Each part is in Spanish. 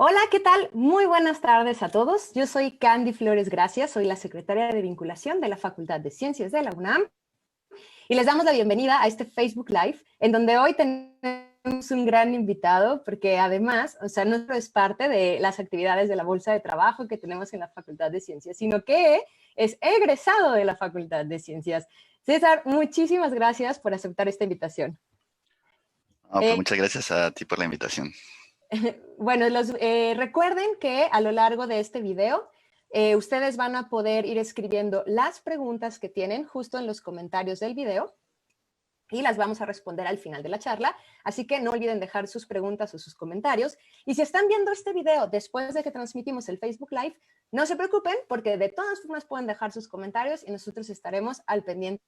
Hola, ¿qué tal? Muy buenas tardes a todos. Yo soy Candy Flores Gracias, soy la secretaria de vinculación de la Facultad de Ciencias de la UNAM y les damos la bienvenida a este Facebook Live, en donde hoy tenemos un gran invitado, porque además, no solo es parte de las actividades de la Bolsa de Trabajo que tenemos en la Facultad de Ciencias, sino que es egresado de la Facultad de Ciencias. César, muchísimas gracias por aceptar esta invitación. Pues muchas gracias a ti por la invitación. Bueno, recuerden que a lo largo de este video, ustedes van a poder ir escribiendo las preguntas que tienen justo en los comentarios del video y las vamos a responder al final de la charla. Así que no olviden dejar sus preguntas o sus comentarios. Y si están viendo este video después de que transmitimos el Facebook Live, no se preocupen porque de todas formas pueden dejar sus comentarios y nosotros estaremos al pendiente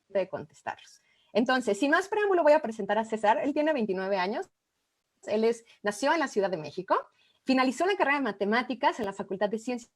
de contestarlos. Entonces, sin más preámbulo, voy a presentar a César. Él tiene 29 años. Nació en la Ciudad de México, finalizó la carrera de matemáticas en la Facultad de Ciencias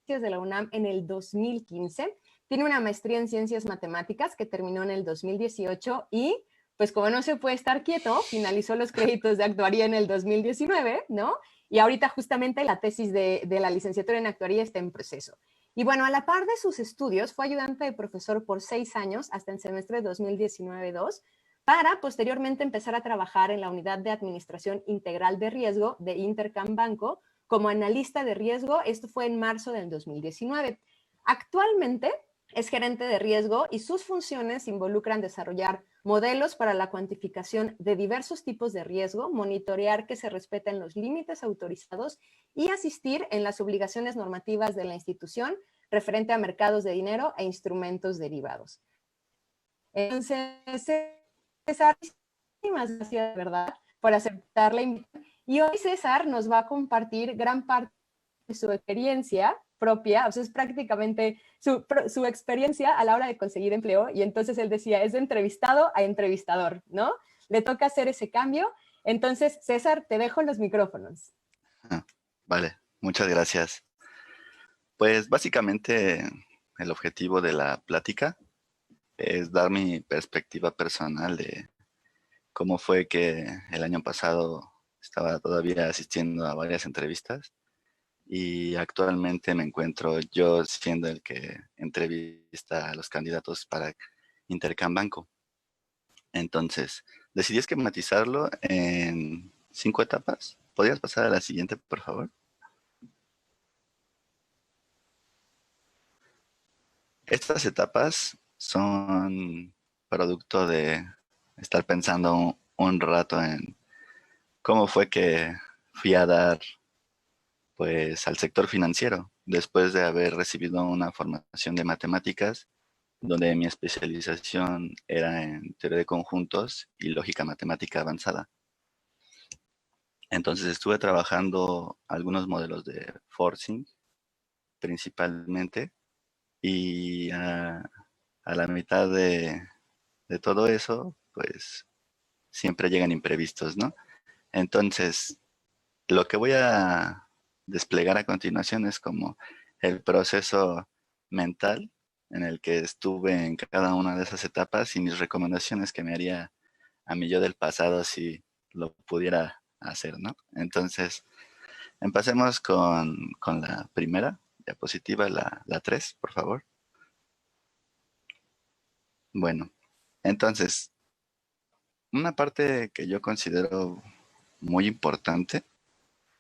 de la UNAM en el 2015, tiene una maestría en ciencias matemáticas que terminó en el 2018 y, pues como no se puede estar quieto, finalizó los créditos de actuaría en el 2019, ¿no? Y ahorita justamente la tesis de la licenciatura en actuaría está en proceso. Y bueno, a la par de sus estudios, fue ayudante de profesor por 6 años hasta el semestre 2019-2, para posteriormente empezar a trabajar en la Unidad de Administración Integral de Riesgo de Intercam Banco como analista de riesgo. Esto fue en marzo del 2019. Actualmente es gerente de riesgo y sus funciones involucran desarrollar modelos para la cuantificación de diversos tipos de riesgo, monitorear que se respeten los límites autorizados y asistir en las obligaciones normativas de la institución referente a mercados de dinero e instrumentos derivados. Entonces, César, muchísimas gracias, de verdad, por aceptar la invitación. Y hoy César nos va a compartir gran parte de su experiencia propia, o sea, es prácticamente su experiencia a la hora de conseguir empleo. Y entonces él decía, es de entrevistado a entrevistador, ¿no? Le toca hacer ese cambio. Entonces, César, te dejo los micrófonos. Vale, muchas gracias. Pues básicamente el objetivo de la plática es dar mi perspectiva personal de cómo fue que el año pasado estaba todavía asistiendo a varias entrevistas y actualmente me encuentro yo siendo el que entrevista a los candidatos para Intercam Banco. Entonces, decidí esquematizarlo en 5 etapas. ¿Podrías pasar a la siguiente, por favor? Estas etapas son producto de estar pensando un rato en cómo fue que fui a dar pues al sector financiero después de haber recibido una formación de matemáticas donde mi especialización era en teoría de conjuntos y lógica matemática avanzada. Entonces estuve trabajando algunos modelos de forcing principalmente y a la mitad de todo eso, pues siempre llegan imprevistos, ¿no? Entonces, lo que voy a desplegar a continuación es como el proceso mental en el que estuve en cada una de esas etapas y mis recomendaciones que me haría a mí yo del pasado si lo pudiera hacer, ¿no? Entonces, empecemos con la primera diapositiva, la 3, por favor. Bueno, entonces, una parte que yo considero muy importante,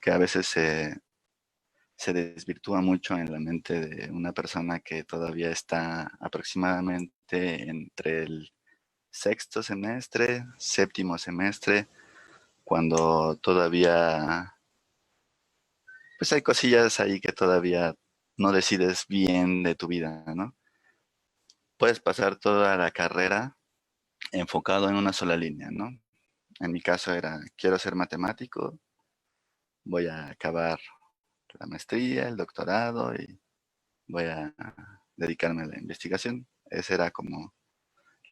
que a veces se desvirtúa mucho en la mente de una persona que todavía está aproximadamente entre el sexto semestre, séptimo semestre, cuando todavía, pues hay cosillas ahí que todavía no decides bien de tu vida, ¿no? Puedes pasar toda la carrera enfocado en una sola línea, ¿no? En mi caso era, quiero ser matemático, voy a acabar la maestría, el doctorado y voy a dedicarme a la investigación. Esa era como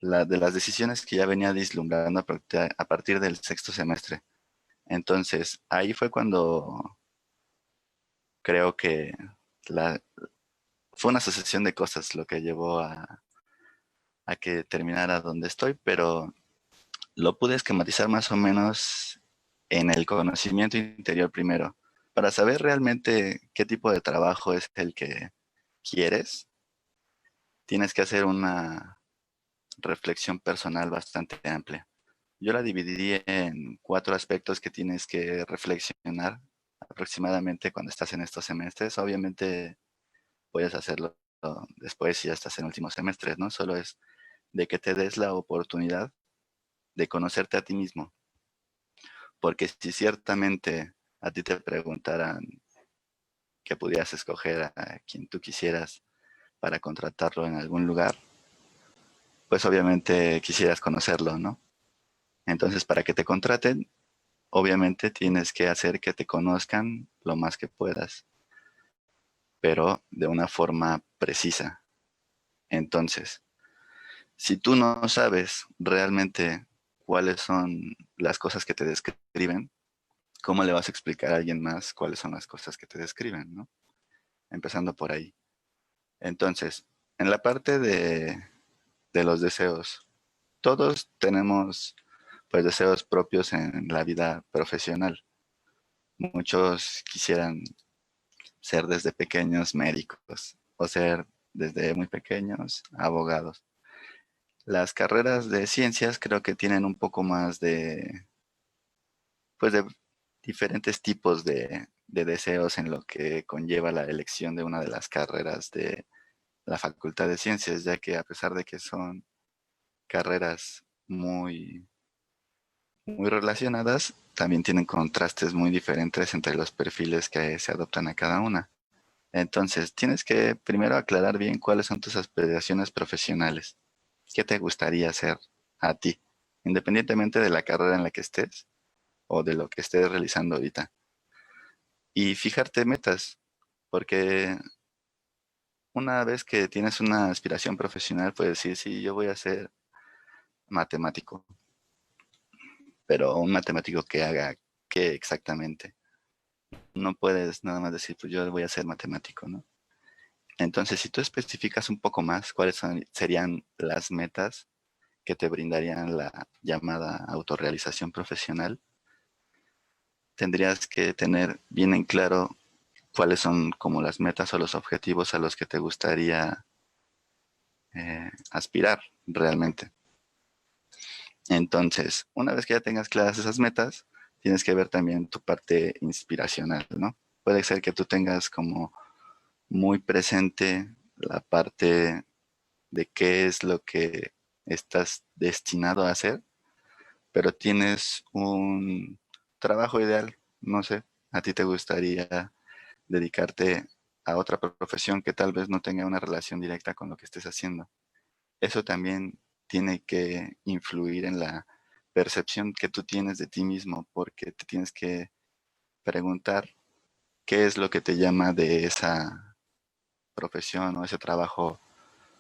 la de las decisiones que ya venía vislumbrando a partir del sexto semestre. Entonces, ahí fue cuando creo que la, fue una sucesión de cosas lo que llevó a que terminara donde estoy, pero lo pude esquematizar más o menos en el conocimiento interior primero. para saber realmente qué tipo de trabajo es el que quieres, tienes que hacer una reflexión personal bastante amplia. Yo la dividiría en 4 aspectos que tienes que reflexionar aproximadamente cuando estás en estos semestres. Obviamente puedes hacerlo después si ya estás en últimos semestres, ¿no? Solo es de que te des la oportunidad de conocerte a ti mismo. Porque si ciertamente a ti te preguntaran que pudieras escoger a quien tú quisieras para contratarlo en algún lugar, pues obviamente quisieras conocerlo, ¿no? Entonces, para que te contraten, obviamente tienes que hacer que te conozcan lo más que puedas, pero de una forma precisa. Entonces, si tú no sabes realmente cuáles son las cosas que te describen, ¿cómo le vas a explicar a alguien más cuáles son las cosas que te describen, ¿no? Empezando por ahí. Entonces, en la parte de los deseos, todos tenemos pues deseos propios en la vida profesional. Muchos quisieran ser desde pequeños médicos o ser desde muy pequeños abogados. Las carreras de ciencias creo que tienen un poco más pues de diferentes tipos de deseos en lo que conlleva la elección de una de las carreras de la Facultad de Ciencias, ya que a pesar de que son carreras muy relacionadas, también tienen contrastes muy diferentes entre los perfiles que se adoptan a cada una. Entonces, tienes que primero aclarar bien cuáles son tus aspiraciones profesionales. ¿Qué te gustaría hacer a ti? Independientemente de la carrera en la que estés o de lo que estés realizando ahorita. Y fijarte metas, porque una vez que tienes una aspiración profesional, puedes decir, sí, yo voy a ser matemático, pero un matemático que haga qué exactamente. No puedes nada más decir, pues yo voy a ser matemático, ¿no? Entonces, si tú especificas un poco más serían las metas que te brindarían la llamada autorrealización profesional, tendrías que tener bien en claro cuáles son como las metas o los objetivos a los que te gustaría aspirar realmente. Entonces, una vez que ya tengas claras esas metas, tienes que ver también tu parte inspiracional, ¿no? Puede ser que tú tengas como muy presente la parte de qué es lo que estás destinado a hacer, pero tienes un trabajo ideal, no sé, a ti te gustaría dedicarte a otra profesión que tal vez no tenga una relación directa con lo que estés haciendo. Eso también tiene que influir en la percepción que tú tienes de ti mismo, porque te tienes que preguntar qué es lo que te llama de esa profesión o ese trabajo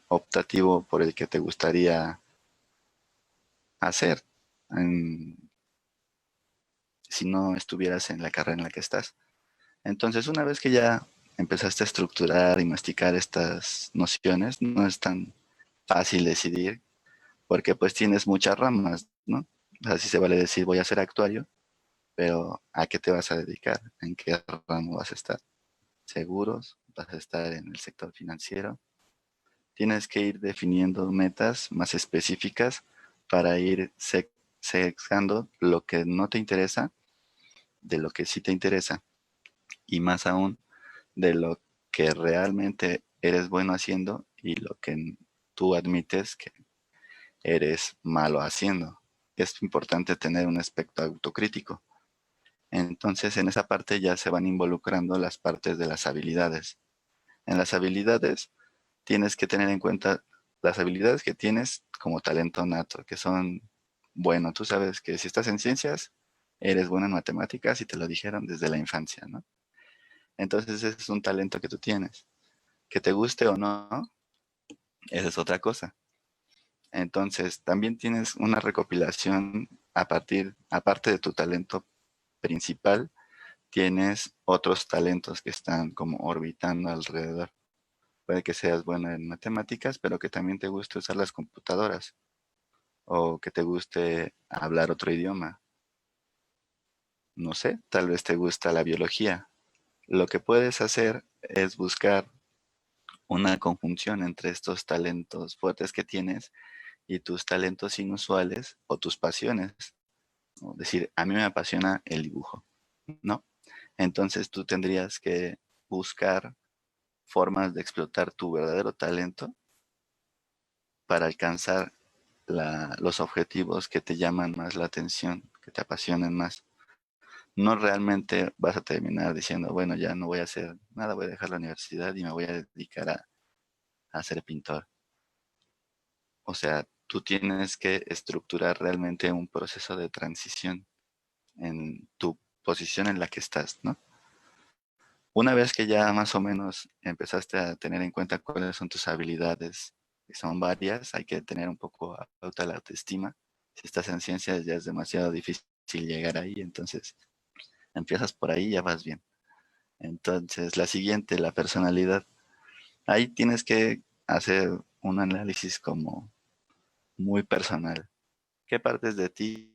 optativo por el que te gustaría hacer si no estuvieras en la carrera en la que estás. Entonces, una vez que ya empezaste a estructurar y masticar estas nociones, no es tan fácil decidir porque pues tienes muchas ramas, ¿no? Así se vale decir voy a ser actuario, pero ¿a qué te vas a dedicar? ¿En qué ramo vas a estar? ¿Seguros? ¿Vas a estar en el sector financiero? Tienes que ir definiendo metas más específicas para ir sexando lo que no te interesa de lo que sí te interesa y más aún de lo que realmente eres bueno haciendo y lo que tú admites que eres malo haciendo. Es importante tener un aspecto autocrítico. Entonces, en esa parte ya se van involucrando las partes de las habilidades. En las habilidades tienes que tener en cuenta las habilidades que tienes como talento nato, que son, bueno, tú sabes que si estás en ciencias, eres bueno en matemáticas y te lo dijeron desde la infancia, ¿no? Entonces, ese es un talento que tú tienes. Que te guste o no, esa es otra cosa. Entonces, también tienes una recopilación aparte de tu talento principal, tienes otros talentos que están como orbitando alrededor. Puede que seas bueno en matemáticas, pero que también te guste usar las computadoras o que te guste hablar otro idioma. No sé, tal vez te gusta la biología Lo que puedes hacer es buscar una conjunción entre estos talentos fuertes que tienes y tus talentos inusuales o tus pasiones. ¿No? Decir, a mí me apasiona el dibujo, ¿no? Entonces tú tendrías que buscar formas de explotar tu verdadero talento para alcanzar los objetivos que te llaman más la atención, que te apasionen más. No realmente vas a terminar diciendo, bueno, ya no voy a hacer nada, voy a dejar la universidad y me voy a dedicar a ser pintor. O sea, tú tienes que estructurar realmente un proceso de transición en tu posición en la que estás, ¿no? Una vez que ya más o menos empezaste a tener en cuenta cuáles son tus habilidades, que son varias, hay que tener un poco alta la autoestima. Si estás en ciencias ya es demasiado difícil llegar ahí, entonces empiezas por ahí y ya vas bien. Entonces, la siguiente, la personalidad. Ahí tienes que hacer un análisis como muy personal. ¿Qué partes de ti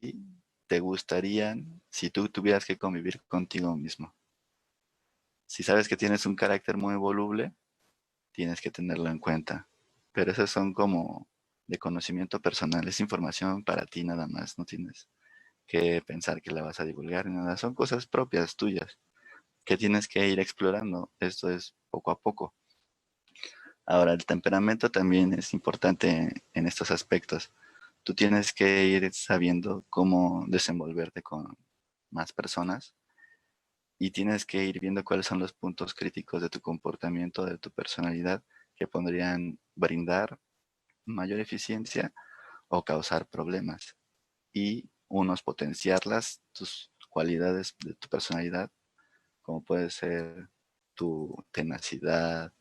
te gustarían si tú tuvieras que convivir contigo mismo? Si sabes que tienes un carácter muy voluble, tienes que tenerlo en cuenta. Pero esos son como de conocimiento personal, es información para ti nada más, no tienes que pensar que la vas a divulgar ni nada, son cosas propias tuyas que tienes que ir explorando. Esto es poco a poco. Ahora, el temperamento también es importante en estos aspectos. Tú tienes que ir sabiendo cómo desenvolverte con más personas y tienes que ir viendo cuáles son los puntos críticos de tu comportamiento, de tu personalidad, que podrían brindar mayor eficiencia o causar problemas. Y unos potenciarlas, tus cualidades de tu personalidad, como puede ser tu tenacidad,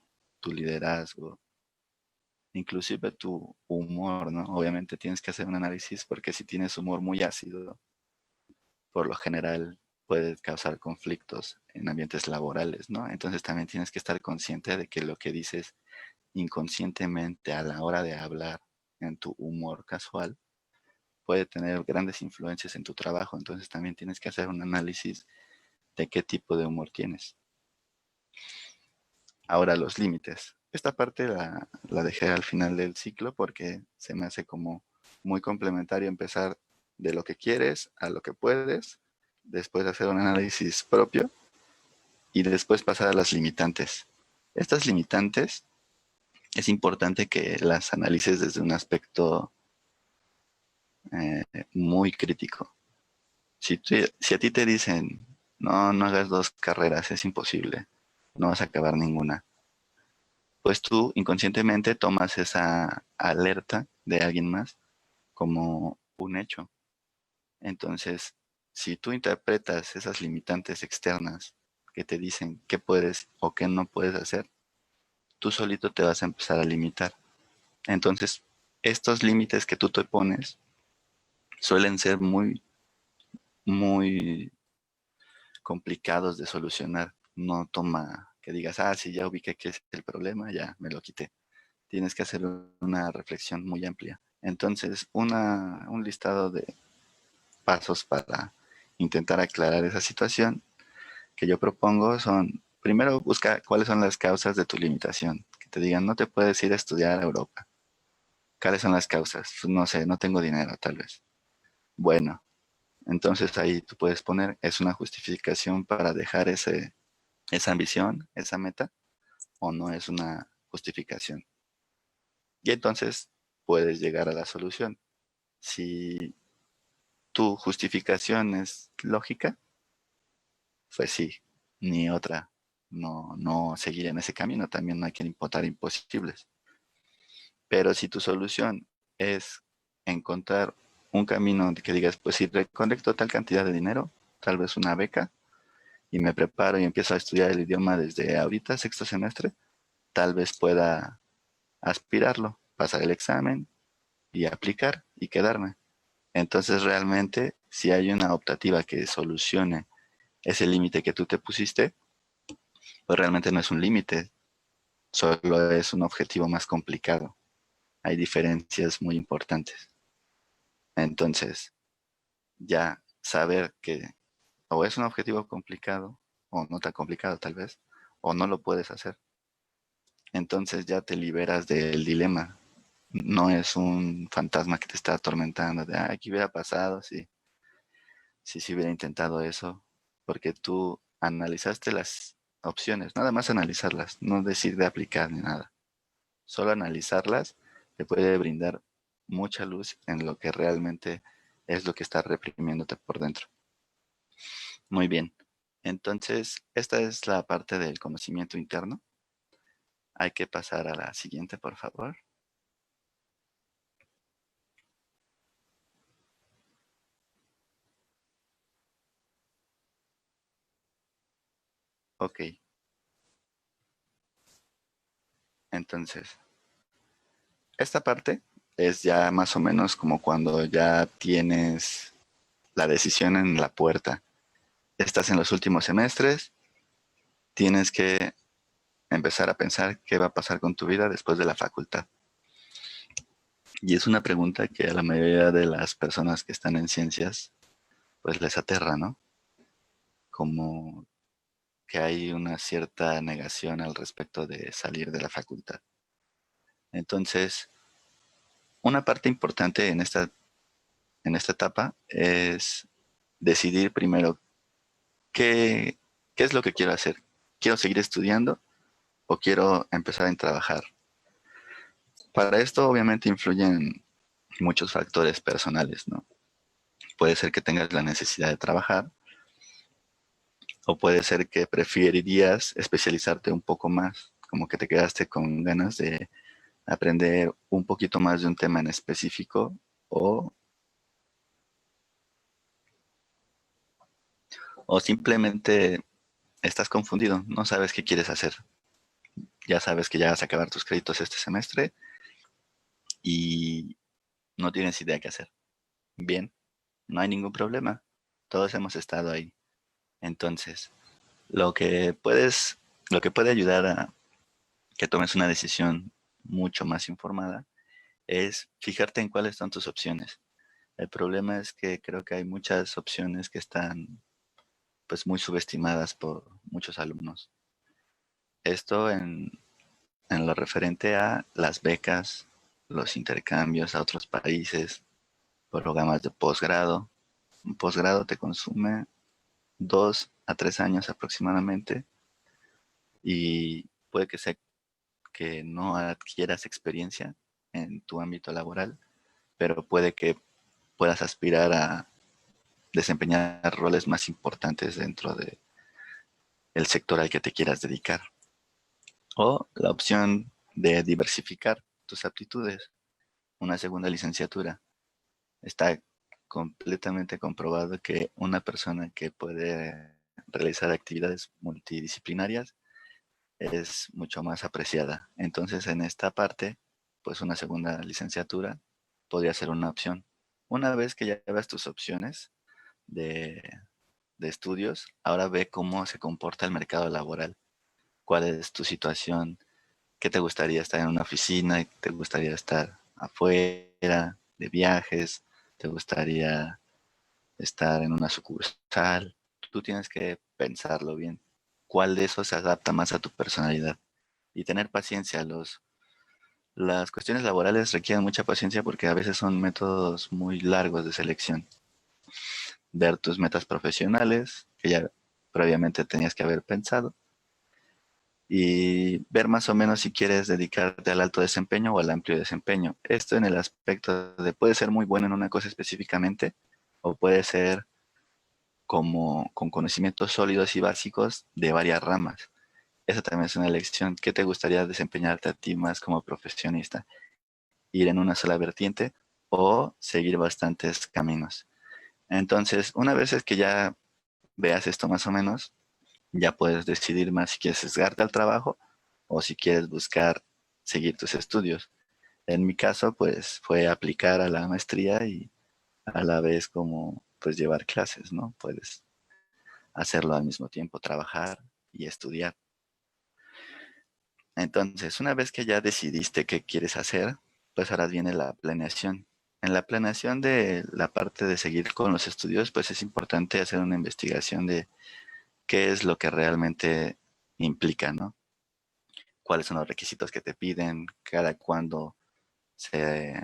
tu liderazgo, inclusive tu humor, ¿no? Obviamente tienes que hacer un análisis porque si tienes humor muy ácido, por lo general puede causar conflictos en ambientes laborales, ¿no? Entonces también tienes que estar consciente de que lo que dices inconscientemente a la hora de hablar en tu humor casual puede tener grandes influencias en tu trabajo. Entonces también tienes que hacer un análisis de qué tipo de humor tienes. Ahora los límites. Esta parte la dejé al final del ciclo porque se me hace como muy complementario empezar de lo que quieres a lo que puedes, después hacer un análisis propio y después pasar a las limitantes. Estas limitantes es importante que las analices desde un aspecto muy crítico. Si a ti te dicen, no, no hagas dos carreras, es imposible, no vas a acabar ninguna, pues tú inconscientemente tomas esa alerta de alguien más como un hecho. Entonces, si tú interpretas esas limitantes externas que te dicen qué puedes o qué no puedes hacer, tú solito te vas a empezar a limitar. Entonces, estos límites que tú te pones suelen ser muy, muy complicados de solucionar. No toma que digas, sí, ya ubiqué que es el problema, ya me lo quité. Tienes que hacer una reflexión muy amplia. Entonces, un listado de pasos para intentar aclarar esa situación que yo propongo son, primero busca cuáles son las causas de tu limitación. Que te digan, no te puedes ir a estudiar a Europa. ¿Cuáles son las causas? Pues no sé, no tengo dinero tal vez. Bueno, entonces ahí tú puedes poner, es una justificación para dejar esa ambición, esa meta, o no es una justificación. Y entonces puedes llegar a la solución. Si tu justificación es lógica, pues sí, ni otra. No, no seguir en ese camino. También no hay que imponer imposibles. Pero si tu solución es encontrar un camino que digas, pues si recolecto tal cantidad de dinero, tal vez una beca, y me preparo y empiezo a estudiar el idioma desde ahorita, sexto semestre, tal vez pueda aspirarlo, pasar el examen y aplicar y quedarme. Entonces realmente, si hay una optativa que solucione ese límite que tú te pusiste, pues realmente no es un límite, solo es un objetivo más complicado. Hay diferencias muy importantes. Entonces, ya saber que o es un objetivo complicado o no tan complicado tal vez, o no lo puedes hacer. Entonces ya te liberas del dilema. No es un fantasma que te está atormentando de, ¿qué hubiera pasado si hubiera intentado eso? Porque tú analizaste las opciones, nada más analizarlas, no decir de aplicar ni nada. Solo analizarlas te puede brindar mucha luz en lo que realmente es lo que está reprimiéndote por dentro. Muy bien. Entonces, esta es la parte del conocimiento interno. Hay que pasar a la siguiente, por favor. Ok. Entonces, esta parte es ya más o menos como cuando ya tienes la decisión en la puerta. Estás en los últimos semestres, tienes que empezar a pensar qué va a pasar con tu vida después de la facultad. Y es una pregunta que a la mayoría de las personas que están en ciencias, pues les aterra, ¿no? Como que hay una cierta negación al respecto de salir de la facultad. Entonces, una parte importante en esta etapa es decidir primero qué es lo que quiero hacer. ¿Quiero seguir estudiando o quiero empezar a trabajar? Para esto obviamente influyen muchos factores personales, ¿no? Puede ser que tengas la necesidad de trabajar o puede ser que preferirías especializarte un poco más, como que te quedaste con ganas de aprender un poquito más de un tema en específico o, o simplemente estás confundido, no sabes qué quieres hacer. Ya sabes que ya vas a acabar tus créditos este semestre y no tienes idea qué hacer. Bien, no hay ningún problema. Todos hemos estado ahí. Entonces, lo que lo que puede ayudar a que tomes una decisión mucho más informada es fijarte en cuáles son tus opciones. El problema es que creo que hay muchas opciones que están pues muy subestimadas por muchos alumnos. Esto en lo referente a las becas, los intercambios a otros países, programas de posgrado. Un posgrado te consume 2 a 3 años aproximadamente y puede que sea que no adquieras experiencia en tu ámbito laboral, pero puede que puedas aspirar a desempeñar roles más importantes dentro del sector al que te quieras dedicar. O la opción de diversificar tus aptitudes, una segunda licenciatura. Está completamente comprobado que una persona que puede realizar actividades multidisciplinarias es mucho más apreciada. Entonces, en esta parte, pues una segunda licenciatura podría ser una opción. Una vez que ya veas tus opciones de, de estudios, ahora ve cómo se comporta el mercado laboral. ¿Cuál es tu situación? ¿Qué te gustaría estar en una oficina? ¿Te gustaría estar afuera de viajes? ¿Te gustaría estar en una sucursal? Tú tienes que pensarlo bien. ¿Cuál de esos se adapta más a tu personalidad? Y tener paciencia. Las cuestiones laborales requieren mucha paciencia porque a veces son métodos muy largos de selección. Ver tus metas profesionales, que ya previamente tenías que haber pensado, y ver más o menos si quieres dedicarte al alto desempeño o al amplio desempeño. Esto en el aspecto de puede ser muy bueno en una cosa específicamente o puede ser como con conocimientos sólidos y básicos de varias ramas. Esa también es una elección. ¿Qué te gustaría desempeñarte a ti más como profesionista? ¿Ir en una sola vertiente o seguir bastantes caminos? Entonces, una vez es que ya veas esto más o menos, ya puedes decidir más si quieres sesgarte al trabajo o si quieres buscar seguir tus estudios. En mi caso, pues fue aplicar a la maestría y a la vez como pues llevar clases, ¿no? Puedes hacerlo al mismo tiempo, trabajar y estudiar. Entonces, una vez que ya decidiste qué quieres hacer, pues ahora viene la planeación. En la planeación de la parte de seguir con los estudios, pues es importante hacer una investigación de qué es lo que realmente implica, ¿no? Cuáles son los requisitos que te piden, cada cuándo se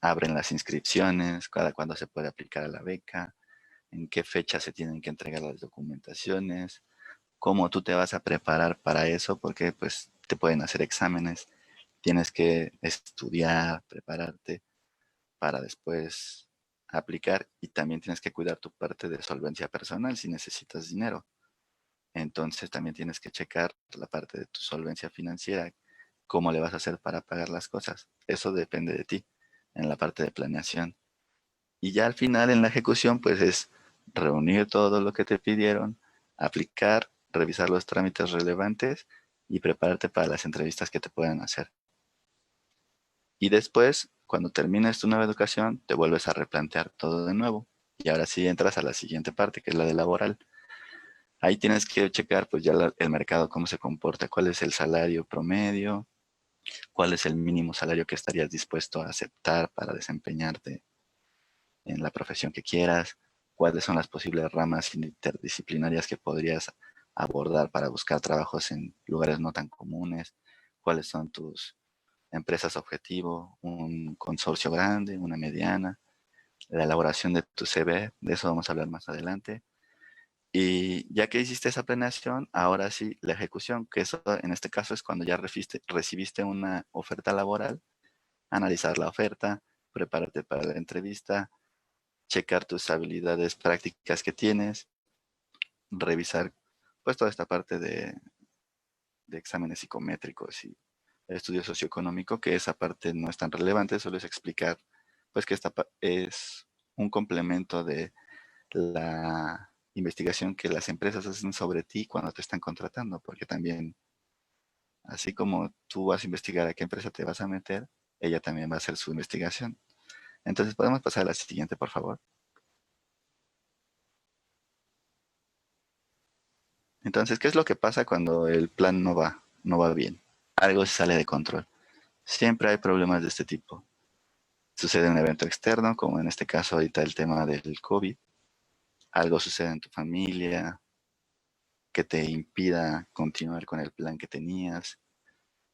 abren las inscripciones, cada cuándo se puede aplicar a la beca, en qué fecha se tienen que entregar las documentaciones, cómo tú te vas a preparar para eso, porque pues te pueden hacer exámenes, tienes que estudiar, prepararte para después aplicar y también tienes que cuidar tu parte de solvencia personal si necesitas dinero. Entonces también tienes que checar la parte de tu solvencia financiera, cómo le vas a hacer para pagar las cosas. Eso depende de ti en la parte de planeación. Y ya al final en la ejecución pues es reunir todo lo que te pidieron, aplicar, revisar los trámites relevantes y prepararte para las entrevistas que te puedan hacer. Y después, cuando termines tu nueva educación, te vuelves a replantear todo de nuevo. Y ahora sí entras a la siguiente parte, que es la de laboral. Ahí tienes que checar pues ya el mercado, cómo se comporta, cuál es el salario promedio, cuál es el mínimo salario que estarías dispuesto a aceptar para desempeñarte en la profesión que quieras, cuáles son las posibles ramas interdisciplinarias que podrías abordar para buscar trabajos en lugares no tan comunes, cuáles son tus empresas objetivo, un consorcio grande, una mediana, la elaboración de tu CV, de eso vamos a hablar más adelante. Y ya que hiciste esa planeación, ahora sí la ejecución, que eso en este caso es cuando ya recibiste una oferta laboral, analizar la oferta, prepararte para la entrevista, checar tus habilidades prácticas que tienes, revisar pues toda esta parte de exámenes psicométricos y estudio socioeconómico, que esa parte no es tan relevante, solo es explicar pues que esta es un complemento de la investigación que las empresas hacen sobre ti cuando te están contratando, porque también, así como tú vas a investigar a qué empresa te vas a meter, ella también va a hacer su investigación. Entonces, podemos pasar a la siguiente, por favor. Entonces, ¿qué es lo que pasa cuando el plan no va bien? Algo se sale de control. Siempre hay problemas de este tipo. Sucede un evento externo, como en este caso ahorita el tema del COVID. Algo sucede en tu familia que te impida continuar con el plan que tenías.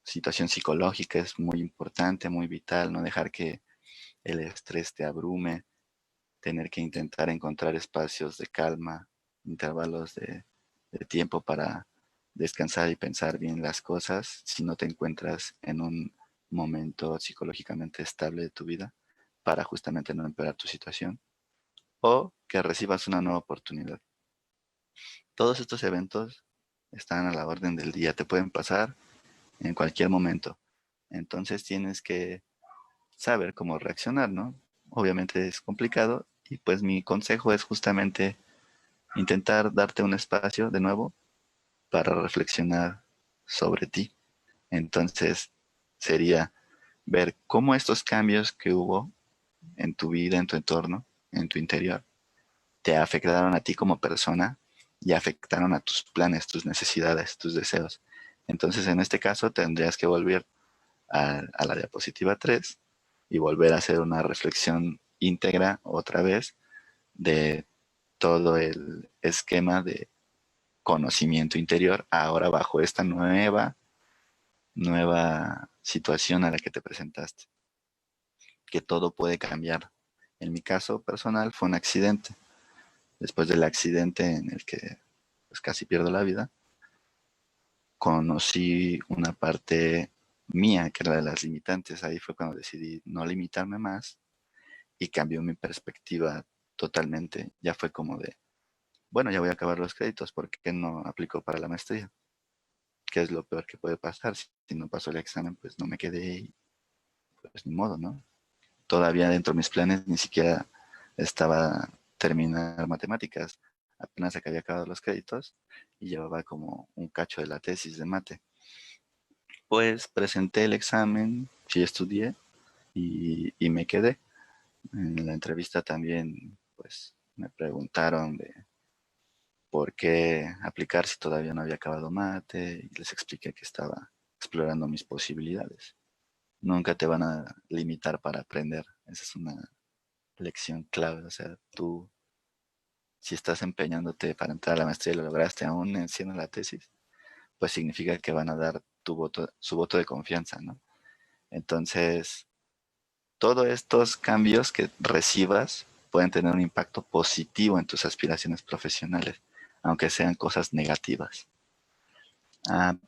Situación psicológica es muy importante, muy vital, no dejar que el estrés te abrume, tener que intentar encontrar espacios de calma, intervalos de tiempo para descansar y pensar bien las cosas si no te encuentras en un momento psicológicamente estable de tu vida para justamente no empeorar tu situación o que recibas una nueva oportunidad. Todos estos eventos están a la orden del día, te pueden pasar en cualquier momento. Entonces tienes que saber cómo reaccionar, ¿no? Obviamente es complicado y pues mi consejo es justamente intentar darte un espacio de nuevo para reflexionar sobre ti. Entonces sería ver cómo estos cambios que hubo en tu vida, en tu entorno, en tu interior, te afectaron a ti como persona y afectaron a tus planes, tus necesidades, tus deseos. Entonces, en este caso, tendrías que volver a la diapositiva 3 y volver a hacer una reflexión íntegra otra vez de todo el esquema de conocimiento interior ahora bajo esta nueva situación a la que te presentaste, que todo puede cambiar. En mi caso personal fue un accidente. Después del accidente en el que pues, casi pierdo la vida, conocí una parte mía que era de las limitantes. Ahí fue cuando decidí no limitarme más y cambió mi perspectiva totalmente. Ya fue como de, bueno, ya voy a acabar los créditos, ¿por qué no aplico para la maestría? ¿Qué es lo peor que puede pasar? Si no paso el examen, pues no me quedé y pues ni modo, ¿no? Todavía dentro de mis planes ni siquiera estaba terminar matemáticas. Apenas se había acabado los créditos y llevaba como un cacho de la tesis de mate. Pues presenté el examen, sí estudié y me quedé. En la entrevista también, pues me preguntaron de por qué aplicar si todavía no había acabado mate y les expliqué que estaba explorando mis posibilidades. Nunca te van a limitar para aprender. Esa es una lección clave. O sea, tú si estás empeñándote para entrar a la maestría y lo lograste aún siendo la tesis, pues significa que van a dar su voto de confianza, ¿no? Entonces, todos estos cambios que recibas pueden tener un impacto positivo en tus aspiraciones profesionales, aunque sean cosas negativas.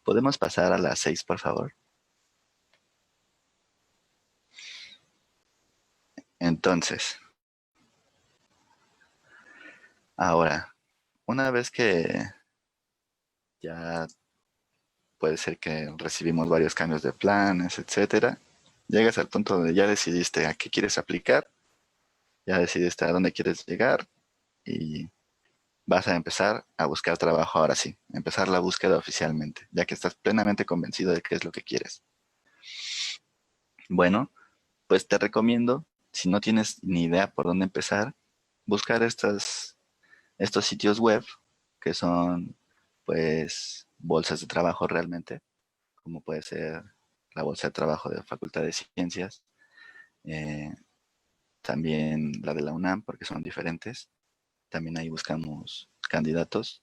¿Podemos pasar a las 6, por favor? Entonces, ahora, una vez que ya puede ser que recibimos varios cambios de planes, etcétera, llegas al punto donde ya decidiste a qué quieres aplicar, ya decidiste a dónde quieres llegar y vas a empezar a buscar trabajo ahora sí, empezar la búsqueda oficialmente, ya que estás plenamente convencido de qué es lo que quieres. Bueno, pues te recomiendo, si no tienes ni idea por dónde empezar, buscar estos sitios web que son pues bolsas de trabajo realmente, como puede ser la bolsa de trabajo de la Facultad de Ciencias, eh, también la de la UNAM, porque son diferentes. También ahí buscamos candidatos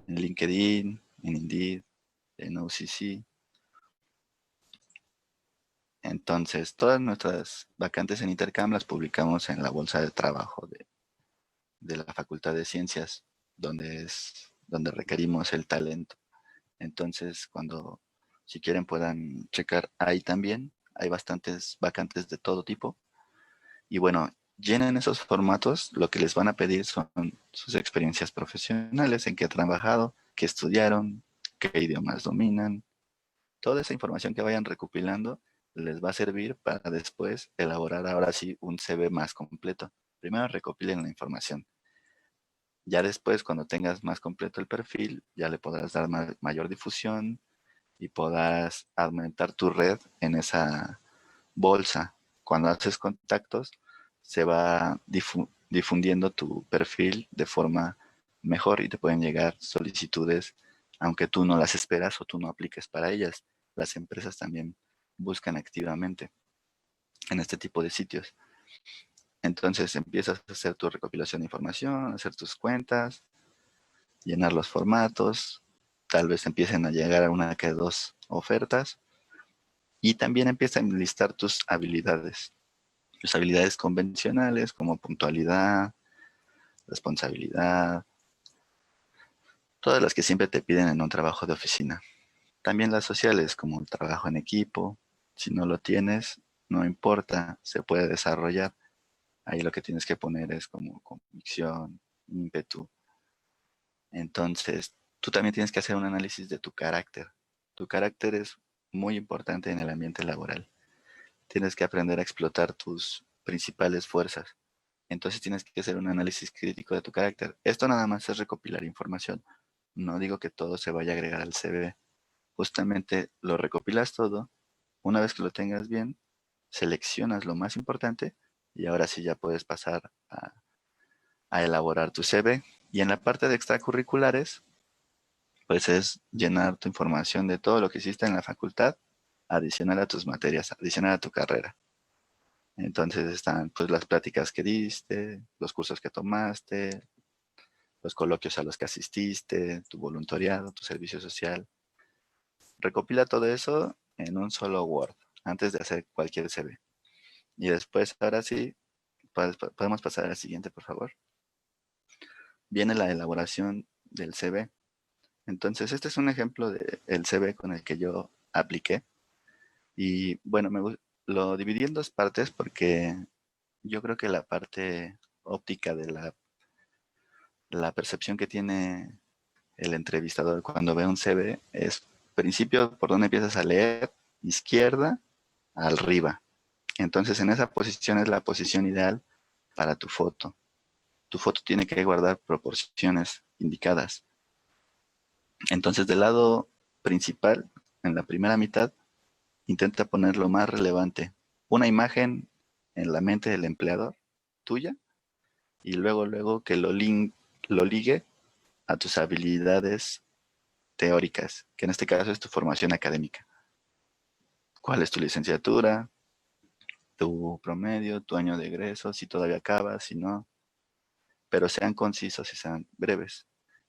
en LinkedIn, en Indeed, en OCC. Entonces, todas nuestras vacantes en Intercam las publicamos en la bolsa de trabajo de la Facultad de Ciencias, donde requerimos el talento. Entonces, si quieren, puedan checar ahí también. Hay bastantes vacantes de todo tipo. Y bueno, llenen esos formatos. Lo que les van a pedir son sus experiencias profesionales, en qué han trabajado, qué estudiaron, qué idiomas dominan. Toda esa información que vayan recopilando les va a servir para después elaborar ahora sí un CV más completo. Primero recopilen la información. Ya después, cuando tengas más completo el perfil, ya le podrás dar mayor difusión y podrás aumentar tu red en esa bolsa. Cuando haces contactos, se va difundiendo tu perfil de forma mejor y te pueden llegar solicitudes, aunque tú no las esperas o tú no apliques para ellas. Las empresas también buscan activamente en este tipo de sitios. Entonces empiezas a hacer tu recopilación de información, hacer tus cuentas, llenar los formatos, tal vez empiecen a llegar a una que dos ofertas y también empieza a enlistar tus habilidades convencionales como puntualidad, responsabilidad, todas las que siempre te piden en un trabajo de oficina. También las sociales como el trabajo en equipo, si no lo tienes, no importa, se puede desarrollar. Ahí lo que tienes que poner es como convicción, ímpetu. Entonces, tú también tienes que hacer un análisis de tu carácter. Tu carácter es muy importante en el ambiente laboral. Tienes que aprender a explotar tus principales fuerzas. Entonces tienes que hacer un análisis crítico de tu carácter. Esto nada más es recopilar información. No digo que todo se vaya a agregar al CV. Justamente lo recopilas todo. Una vez que lo tengas bien, seleccionas lo más importante y ahora sí ya puedes pasar a elaborar tu CV. Y en la parte de extracurriculares, pues es llenar tu información de todo lo que hiciste en la facultad, adicional a tus materias, adicional a tu carrera. Entonces están pues las pláticas que diste, los cursos que tomaste, los coloquios a los que asististe, tu voluntariado, tu servicio social. Recopila todo eso en un solo Word antes de hacer cualquier CV. Y después, ahora sí, podemos pasar al siguiente, por favor. Viene la elaboración del CV. Entonces, este es un ejemplo del CV con el que yo apliqué. Y bueno, lo dividí en dos partes porque yo creo que la parte óptica de la percepción que tiene el entrevistador cuando ve un CV es principio por donde empiezas a leer, izquierda, arriba. Entonces en esa posición es la posición ideal para tu foto. Tu foto tiene que guardar proporciones indicadas. Entonces del lado principal, en la primera mitad, intenta poner lo más relevante. Una imagen en la mente del empleador tuya y luego que lo ligue a tus habilidades teóricas, que en este caso es tu formación académica. ¿Cuál es tu licenciatura? Tu promedio, tu año de egreso, si todavía acabas, si no. pero sean concisos y sean breves.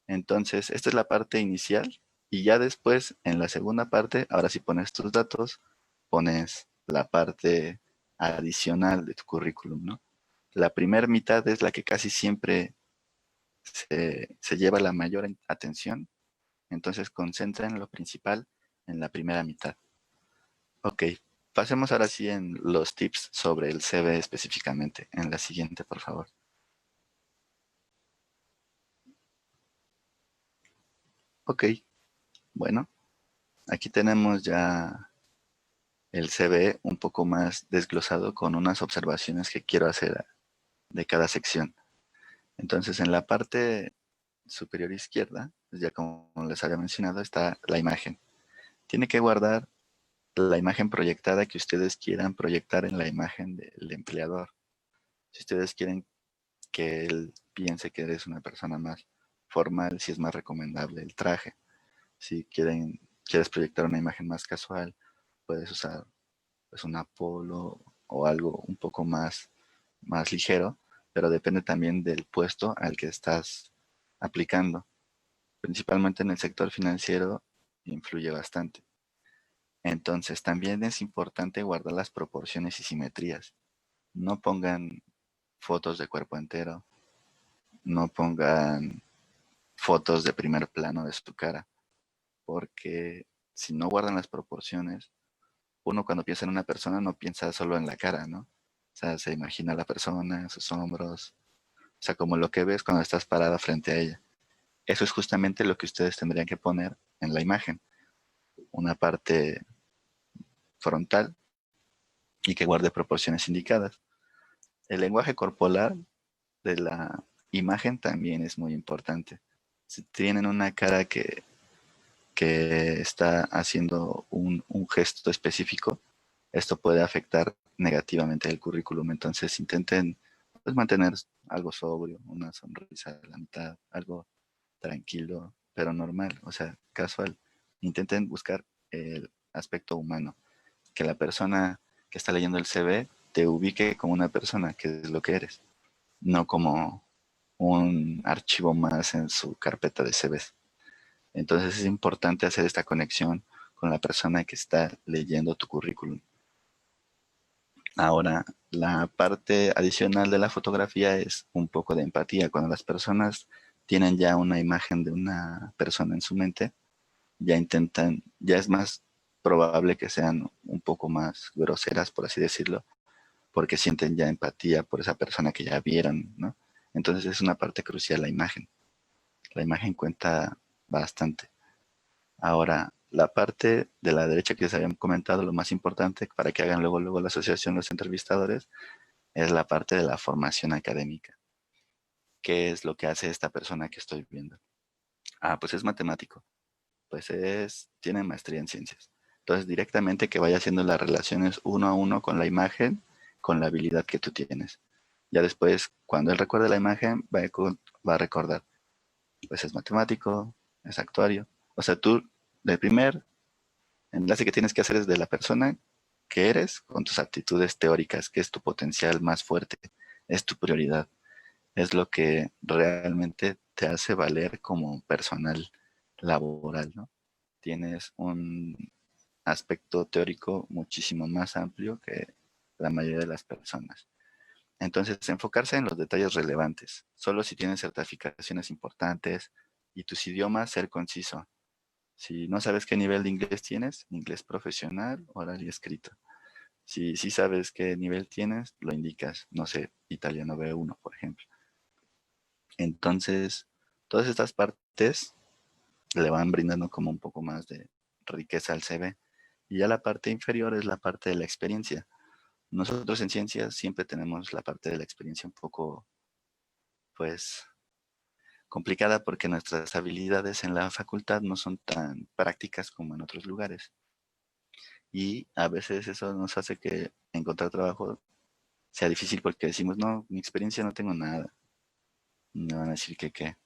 Entonces, esta es la parte inicial y ya después, en la segunda parte, ahora sí pones tus datos, pones la parte adicional de tu currículum, ¿no? La primera mitad es la que casi siempre se lleva la mayor atención, entonces concentra en lo principal en la primera mitad. Ok, pasemos ahora sí en los tips sobre el CV específicamente. En la siguiente, por favor. Ok, bueno, aquí tenemos ya el CV un poco más desglosado con unas observaciones que quiero hacer de cada sección. Entonces, en la parte superior izquierda, pues ya como les había mencionado, está la imagen. Tiene que guardar la imagen proyectada que ustedes quieran proyectar en la imagen del empleador. Si ustedes quieren que él piense que eres una persona más formal, si es más recomendable el traje. Si quieres proyectar una imagen más casual, puedes usar pues una polo o algo un poco más ligero, pero depende también del puesto al que estás aplicando. Principalmente en el sector financiero influye bastante. Entonces también es importante guardar las proporciones y simetrías. No pongan fotos de cuerpo entero, no pongan fotos de primer plano de su cara, porque si no guardan las proporciones, uno cuando piensa en una persona no piensa solo en la cara, ¿no? O sea, se imagina a la persona, sus hombros, o sea, como lo que ves cuando estás parada frente a ella. Eso es justamente lo que ustedes tendrían que poner en la imagen. Una parte frontal y que guarde proporciones indicadas. El lenguaje corporal de la imagen también es muy importante. Si tienen una cara que está haciendo un gesto específico, esto puede afectar negativamente el currículum. Entonces intenten pues, mantener algo sobrio, una sonrisa a la mitad, algo tranquilo, pero normal, o sea, casual. Intenten buscar el aspecto humano, que la persona que está leyendo el CV te ubique como una persona, que es lo que eres, no como un archivo más en su carpeta de CVs. Entonces es importante hacer esta conexión con la persona que está leyendo tu currículum. Ahora, la parte adicional de la fotografía es un poco de empatía. Cuando las personas tienen ya una imagen de una persona en su mente, ya es más probable que sean un poco más groseras, por así decirlo, porque sienten ya empatía por esa persona que ya vieron, ¿no? Entonces es una parte crucial la imagen. La imagen cuenta bastante. Ahora, la parte de la derecha que les habían comentado, lo más importante para que hagan luego la asociación los entrevistadores, es la parte de la formación académica. ¿Qué es lo que hace esta persona que estoy viendo? Ah, pues es matemático. Tiene maestría en ciencias. Entonces, directamente que vaya haciendo las relaciones uno a uno con la imagen, con la habilidad que tú tienes. Ya después, cuando él recuerde la imagen, va a recordar, pues es matemático, es actuario. O sea, tú, el primer enlace que tienes que hacer es de la persona que eres con tus aptitudes teóricas, que es tu potencial más fuerte, es tu prioridad, es lo que realmente te hace valer como personal laboral, ¿no? Tienes un aspecto teórico muchísimo más amplio que la mayoría de las personas. Entonces, enfocarse en los detalles relevantes, solo si tienes certificaciones importantes y tus idiomas, ser conciso. Si no sabes qué nivel de inglés tienes, inglés profesional, oral y escrito. Si sí sabes qué nivel tienes, lo indicas, no sé, italiano B1, por ejemplo. Entonces, todas estas partes le van brindando como un poco más de riqueza al CV. Y ya la parte inferior es la parte de la experiencia. Nosotros en ciencias siempre tenemos la parte de la experiencia un poco, pues, complicada porque nuestras habilidades en la facultad no son tan prácticas como en otros lugares. Y a veces eso nos hace que encontrar trabajo sea difícil porque decimos, no, mi experiencia no tengo nada. Me van a decir que qué.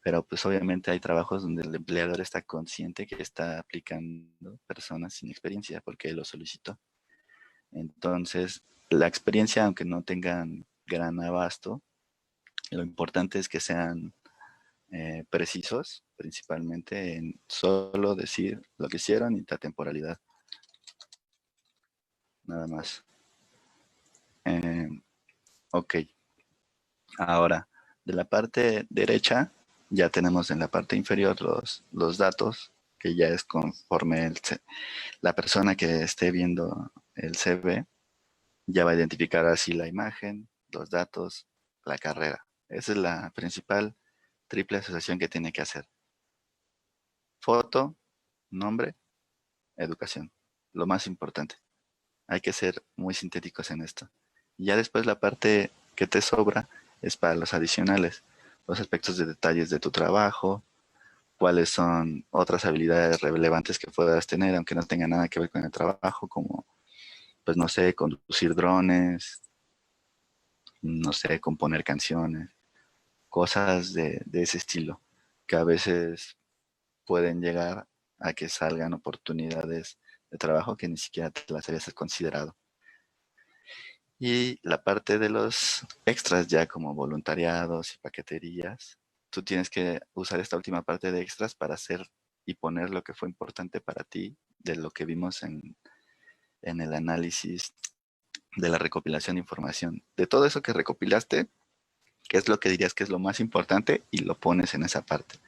Pero pues obviamente hay trabajos donde el empleador está consciente que está aplicando personas sin experiencia porque lo solicitó. Entonces, la experiencia, aunque no tengan gran abasto, Lo importante es que sean precisos, principalmente en solo decir lo que hicieron y la temporalidad. Nada más. Ok. Ahora, de la parte derecha, ya tenemos en la parte inferior los datos, que ya es conforme la persona que esté viendo el CV, ya va a identificar así la imagen, los datos, la carrera. Esa es la principal triple asociación que tiene que hacer. Foto, nombre, educación. Lo más importante. Hay que ser muy sintéticos en esto. Y ya después la parte que te sobra es para los adicionales, los aspectos de detalles de tu trabajo, cuáles son otras habilidades relevantes que puedas tener, aunque no tenga nada que ver con el trabajo, como, pues no sé, conducir drones, no sé, componer canciones, cosas de ese estilo, que a veces pueden llegar a que salgan oportunidades de trabajo que ni siquiera te las habías considerado. Y la parte de los extras ya como voluntariados y paqueterías, tú tienes que usar esta última parte de extras para hacer y poner lo que fue importante para ti de lo que vimos en el análisis de la recopilación de información. De todo eso que recopilaste, ¿qué es lo que dirías que es lo más importante? Y lo pones en esa parte.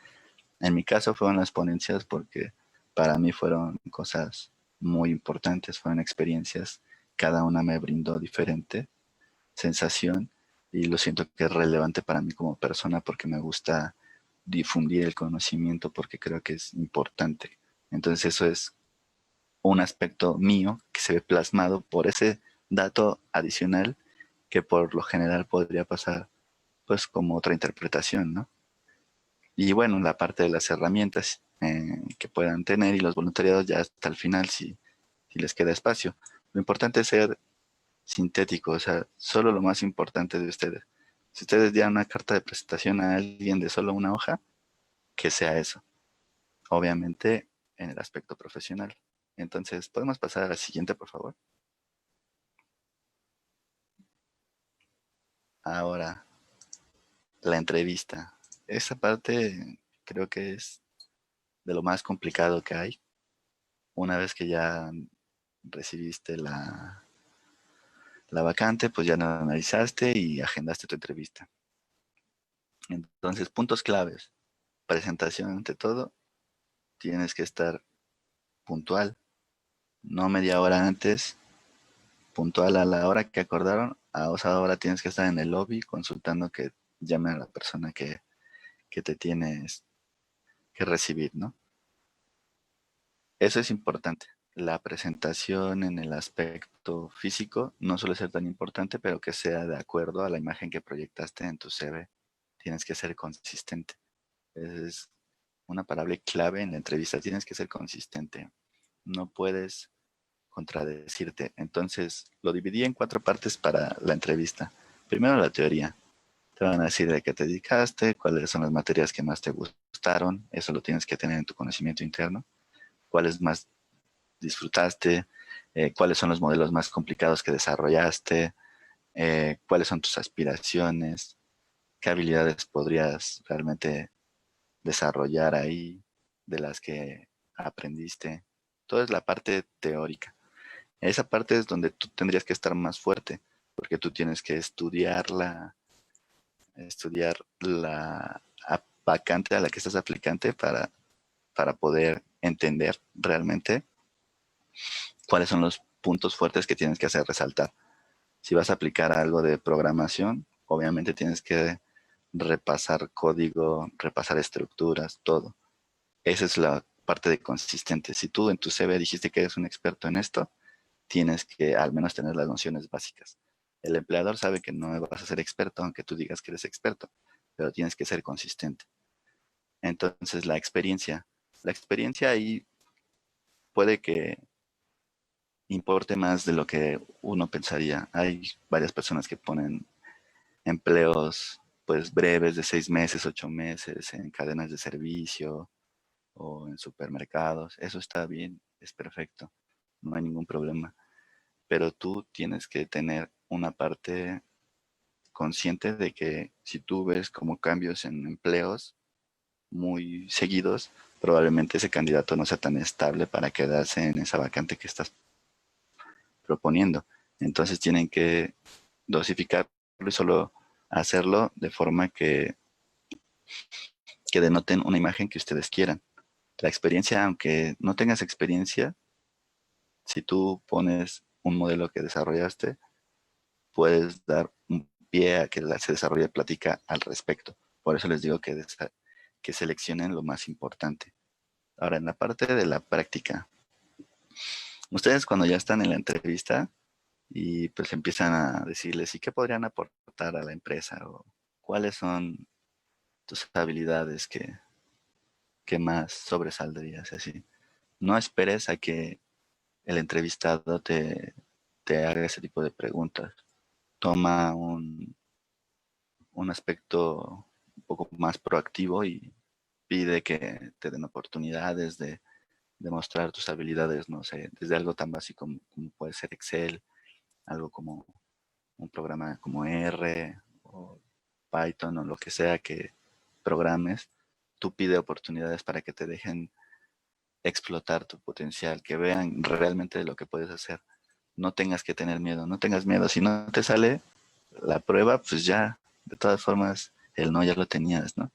En mi caso fueron las ponencias porque para mí fueron cosas muy importantes, fueron experiencias, cada una me brindó diferente sensación y lo siento que es relevante para mí como persona porque me gusta difundir el conocimiento porque creo que es importante. Entonces eso es un aspecto mío que se ve plasmado por ese dato adicional que por lo general podría pasar pues como otra interpretación, ¿no? Y bueno, la parte de las herramientas que puedan tener y los voluntariados ya hasta el final si les queda espacio. Lo importante es ser sintético, o sea, solo lo más importante de ustedes. Si ustedes dieran una carta de presentación a alguien de solo una hoja, que sea eso. Obviamente en el aspecto profesional. Entonces, ¿podemos pasar a la siguiente, por favor? Ahora, la entrevista. Esa parte creo que es de lo más complicado que hay. Una vez que ya recibiste la vacante, pues ya la analizaste y agendaste tu entrevista. Entonces, puntos claves. Presentación ante todo. Tienes que estar puntual, no media hora antes, puntual a la hora que acordaron. A esa hora tienes que estar en el lobby consultando que llame a la persona que te tienes que recibir, ¿no? Eso es importante. La presentación en el aspecto físico no suele ser tan importante, pero que sea de acuerdo a la imagen que proyectaste en tu CV. Tienes que ser consistente. Esa es una palabra clave en la entrevista. Tienes que ser consistente. No puedes contradecirte. Entonces, lo dividí en 4 partes para la entrevista. Primero, la teoría. Te van a decir de qué te dedicaste, cuáles son las materias que más te gustaron. Eso lo tienes que tener en tu conocimiento interno. Cuáles más disfrutaste, cuáles son los modelos más complicados que desarrollaste, cuáles son tus aspiraciones, qué habilidades podrías realmente desarrollar ahí de las que aprendiste. Toda es la parte teórica. Esa parte es donde tú tendrías que estar más fuerte, porque tú tienes que estudiar la vacante a la que estás aplicante para poder entender realmente cuáles son los puntos fuertes que tienes que hacer resaltar. Si vas a aplicar algo de programación, obviamente tienes que repasar código, repasar estructuras, todo. Esa es la parte de consistente. Si tú en tu CV dijiste que eres un experto en esto, tienes que al menos tener las nociones básicas. El empleador sabe que no vas a ser experto, aunque tú digas que eres experto, pero tienes que ser consistente. Entonces, la experiencia ahí puede que importe más de lo que uno pensaría. Hay varias personas que ponen empleos pues breves de 6 meses, 8 meses en cadenas de servicio o en supermercados. Eso está bien, es perfecto, no hay ningún problema. Pero tú tienes que tener una parte consciente de que si tú ves como cambios en empleos muy seguidos, probablemente ese candidato no sea tan estable para quedarse en esa vacante que estás proponiendo. Entonces tienen que dosificarlo y solo hacerlo de forma que denoten una imagen que ustedes quieran. La experiencia, aunque no tengas experiencia, si tú pones un modelo que desarrollaste, puedes dar un pie a que se desarrolle plática al respecto. Por eso les digo que seleccionen lo más importante. Ahora, en la parte de la práctica, ustedes cuando ya están en la entrevista y pues empiezan a decirles, ¿y qué podrían aportar a la empresa? O cuáles son tus habilidades que más sobresaldrías, así. No esperes a que el entrevistado te haga ese tipo de preguntas. Toma un aspecto un poco más proactivo y pide que te den oportunidades de demostrar tus habilidades, no sé, desde algo tan básico como puede ser Excel, algo como un programa como R o Python o lo que sea que programes, tú pide oportunidades para que te dejen explotar tu potencial, que vean realmente lo que puedes hacer. No tengas que tener miedo, no tengas miedo. Si no te sale la prueba, pues ya, de todas formas, el no ya lo tenías, ¿no?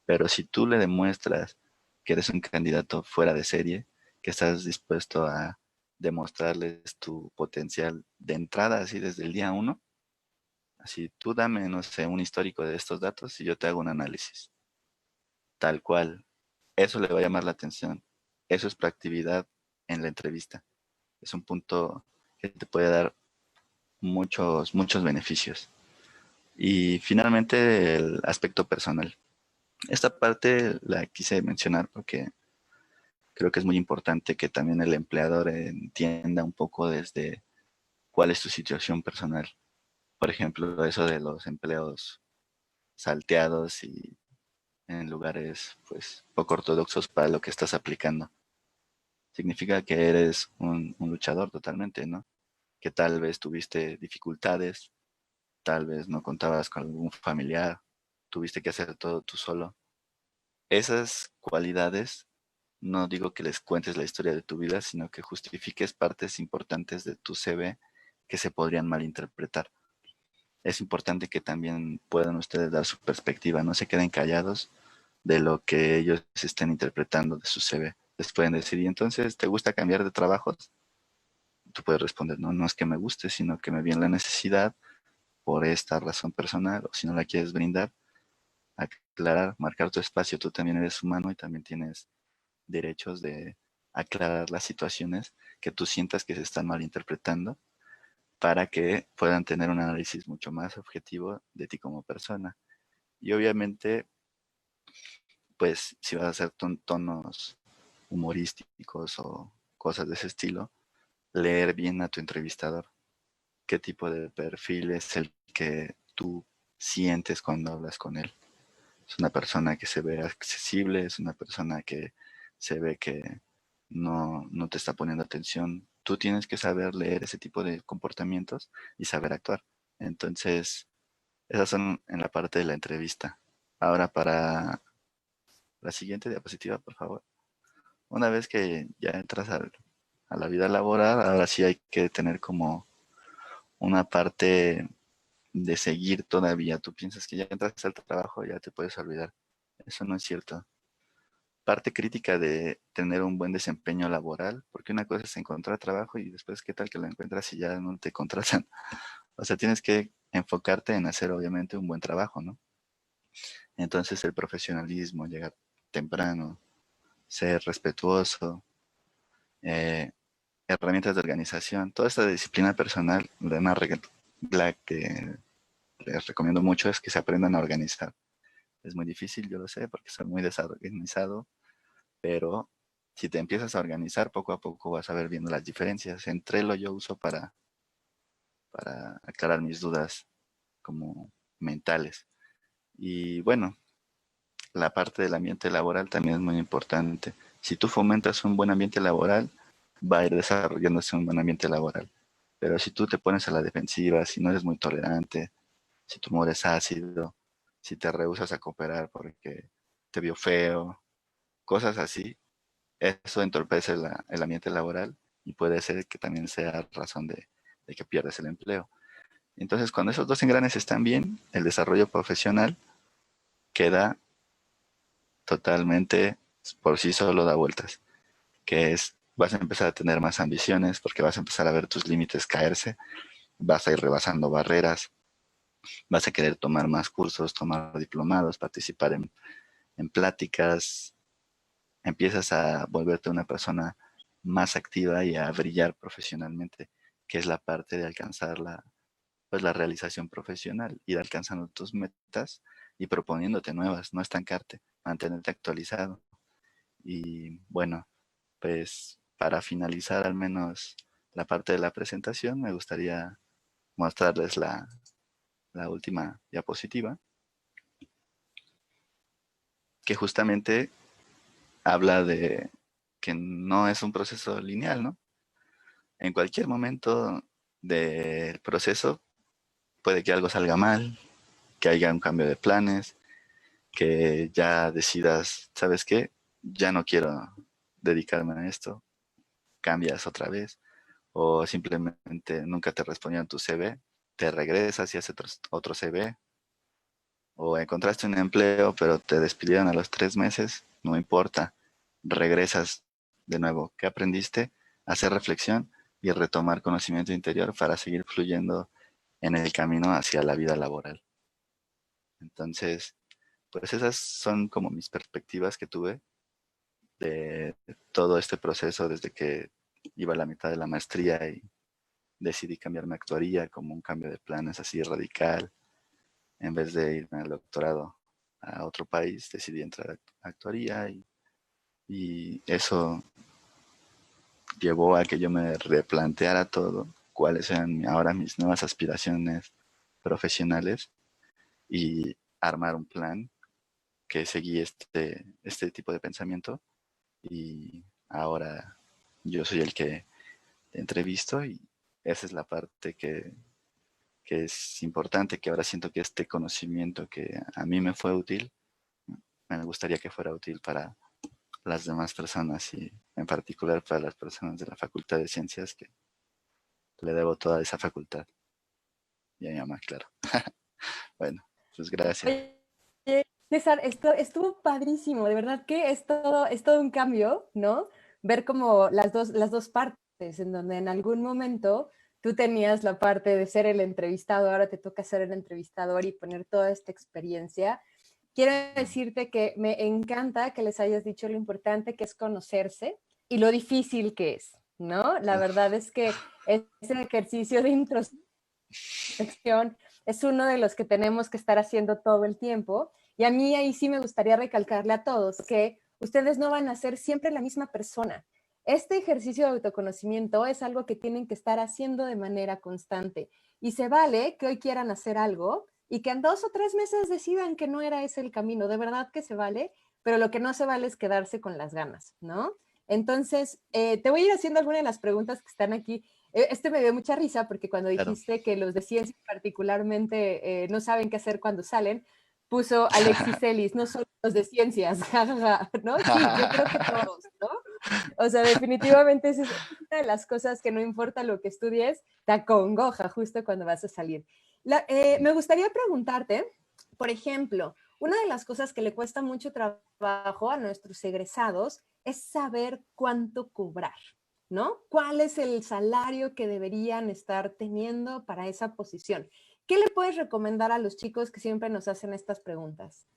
Pero si tú le demuestras que eres un candidato fuera de serie, que estás dispuesto a demostrarles tu potencial de entrada, así desde el día uno, así tú dame, no sé, un histórico de estos datos y yo te hago un análisis. Tal cual. Eso le va a llamar la atención. Eso es proactividad en la entrevista. Es un punto que te puede dar muchos beneficios. Y finalmente el aspecto personal. Esta parte la quise mencionar porque creo que es muy importante que también el empleador entienda un poco desde cuál es tu situación personal. Por ejemplo, eso de los empleos salteados y en lugares pues poco ortodoxos para lo que estás aplicando. Significa que eres un luchador totalmente, ¿no? Que tal vez tuviste dificultades, tal vez no contabas con algún familiar, tuviste que hacer todo tú solo. Esas cualidades, no digo que les cuentes la historia de tu vida, sino que justifiques partes importantes de tu CV que se podrían malinterpretar. Es importante que también puedan ustedes dar su perspectiva, no se queden callados de lo que ellos estén interpretando de su CV. Les pueden decir, ¿y entonces te gusta cambiar de trabajos? Tú puedes responder, no, no es que me guste, sino que me viene la necesidad por esta razón personal, o si no la quieres brindar, aclarar, marcar tu espacio. Tú también eres humano y también tienes derechos de aclarar las situaciones que tú sientas que se están malinterpretando para que puedan tener un análisis mucho más objetivo de ti como persona. Y obviamente, pues si vas a hacer tonos humorísticos o cosas de ese estilo, leer bien a tu entrevistador. ¿Qué tipo de perfil es el que tú sientes cuando hablas con él? Es una persona que se ve accesible, es una persona que se ve que no te está poniendo atención. Tú tienes que saber leer ese tipo de comportamientos y saber actuar. Entonces, esas son en la parte de la entrevista. Ahora para la siguiente diapositiva, por favor. Una vez que ya entras a la vida laboral, ahora sí hay que tener como una parte de seguir todavía. Tú piensas que ya entras al trabajo, ya te puedes olvidar. Eso no es cierto. Parte crítica de tener un buen desempeño laboral, porque una cosa es encontrar trabajo y después qué tal que lo encuentras y ya no te contratan. O sea, tienes que enfocarte en hacer obviamente un buen trabajo, ¿no? Entonces el profesionalismo, llegar temprano, ser respetuoso, eh, herramientas de organización, toda esta disciplina personal, la que les recomiendo mucho es que se aprendan a organizar. Es muy difícil, yo lo sé, porque soy muy desorganizado, pero si te empiezas a organizar, poco a poco vas a ver viendo las diferencias. En Trello yo uso para aclarar mis dudas como mentales. Y bueno, la parte del ambiente laboral también es muy importante. Si tú fomentas un buen ambiente laboral, va a ir desarrollándose un buen ambiente laboral. Pero si tú te pones a la defensiva, si no eres muy tolerante, si tu humor es ácido, si te rehusas a cooperar porque te vio feo, cosas así. Eso entorpece el ambiente laboral y puede ser que también sea razón de que pierdas el empleo. Entonces, cuando esos dos engranes están bien, el desarrollo profesional queda totalmente por sí solo da vueltas, que es, vas a empezar a tener más ambiciones porque vas a empezar a ver tus límites caerse, vas a ir rebasando barreras, vas a querer tomar más cursos, tomar diplomados, participar en pláticas, empiezas a volverte una persona más activa y a brillar profesionalmente, que es la parte de alcanzar pues, la realización profesional, ir alcanzando tus metas y proponiéndote nuevas, no estancarte, mantenerte actualizado. Y bueno, pues para finalizar al menos la parte de la presentación, me gustaría mostrarles la última diapositiva, que justamente habla de que no es un proceso lineal, ¿no? En cualquier momento del proceso puede que algo salga mal, que haya un cambio de planes, que ya decidas, ¿sabes qué? Ya no quiero dedicarme a esto, cambias otra vez, o simplemente nunca te respondieron tu CV, te regresas y haces otro CV, o encontraste un empleo pero te despidieron a los 3 meses, no importa, regresas de nuevo. ¿Qué aprendiste? Hacer reflexión y retomar conocimiento interior para seguir fluyendo en el camino hacia la vida laboral. Entonces, pues esas son como mis perspectivas que tuve de todo este proceso desde que iba a la mitad de la maestría y decidí cambiarme a actuaría como un cambio de planes así radical. En vez de irme al doctorado a otro país, decidí entrar a actuaría y eso llevó a que yo me replanteara todo, cuáles eran ahora mis nuevas aspiraciones profesionales y armar un plan que seguí este tipo de pensamiento y ahora yo soy el que te entrevisto y esa es la parte que es importante, que ahora siento que este conocimiento que a mí me fue útil, me gustaría que fuera útil para las demás personas y en particular para las personas de la Facultad de Ciencias que le debo toda esa facultad. Y a mi mamá, claro. Bueno, pues gracias. Oye, César, esto estuvo padrísimo, de verdad que es todo un cambio, ¿no? Ver como las dos partes, en donde en algún momento tú tenías la parte de ser el entrevistado, ahora te toca ser el entrevistador y poner toda esta experiencia. Quiero decirte que me encanta que les hayas dicho lo importante que es conocerse y lo difícil que es, ¿no? La verdad es que ese ejercicio de introspección es uno de los que tenemos que estar haciendo todo el tiempo. Y a mí ahí sí me gustaría recalcarle a todos que ustedes no van a ser siempre la misma persona. Este ejercicio de autoconocimiento es algo que tienen que estar haciendo de manera constante. Y se vale que hoy quieran hacer algo y que en 2 o 3 meses decidan que no era ese el camino. De verdad que se vale, pero lo que no se vale es quedarse con las ganas, ¿no? Entonces, te voy a ir haciendo algunas de las preguntas que están aquí. Este me dio mucha risa porque cuando Claro. dijiste que los de ciencia particularmente no saben qué hacer cuando salen, puso Alexis Celis, no solo los de ciencias, jajaja, ¿no? Sí, yo creo que todos, ¿no? O sea, definitivamente esa es una de las cosas que no importa lo que estudies, te acongoja justo cuando vas a salir. Me gustaría preguntarte, por ejemplo, una de las cosas que le cuesta mucho trabajo a nuestros egresados es saber cuánto cobrar, ¿no? ¿Cuál es el salario que deberían estar teniendo para esa posición? ¿Qué le puedes recomendar a los chicos que siempre nos hacen estas preguntas?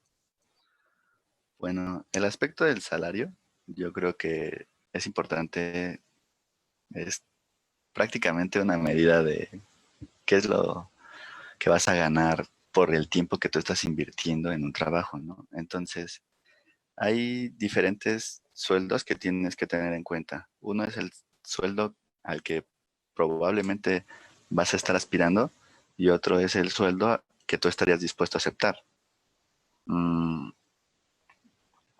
Bueno, el aspecto del salario, yo creo que es importante, es prácticamente una medida de qué es lo que vas a ganar por el tiempo que tú estás invirtiendo en un trabajo, ¿no? Entonces, hay diferentes sueldos que tienes que tener en cuenta. Uno es el sueldo al que probablemente vas a estar aspirando y otro es el sueldo que tú estarías dispuesto a aceptar.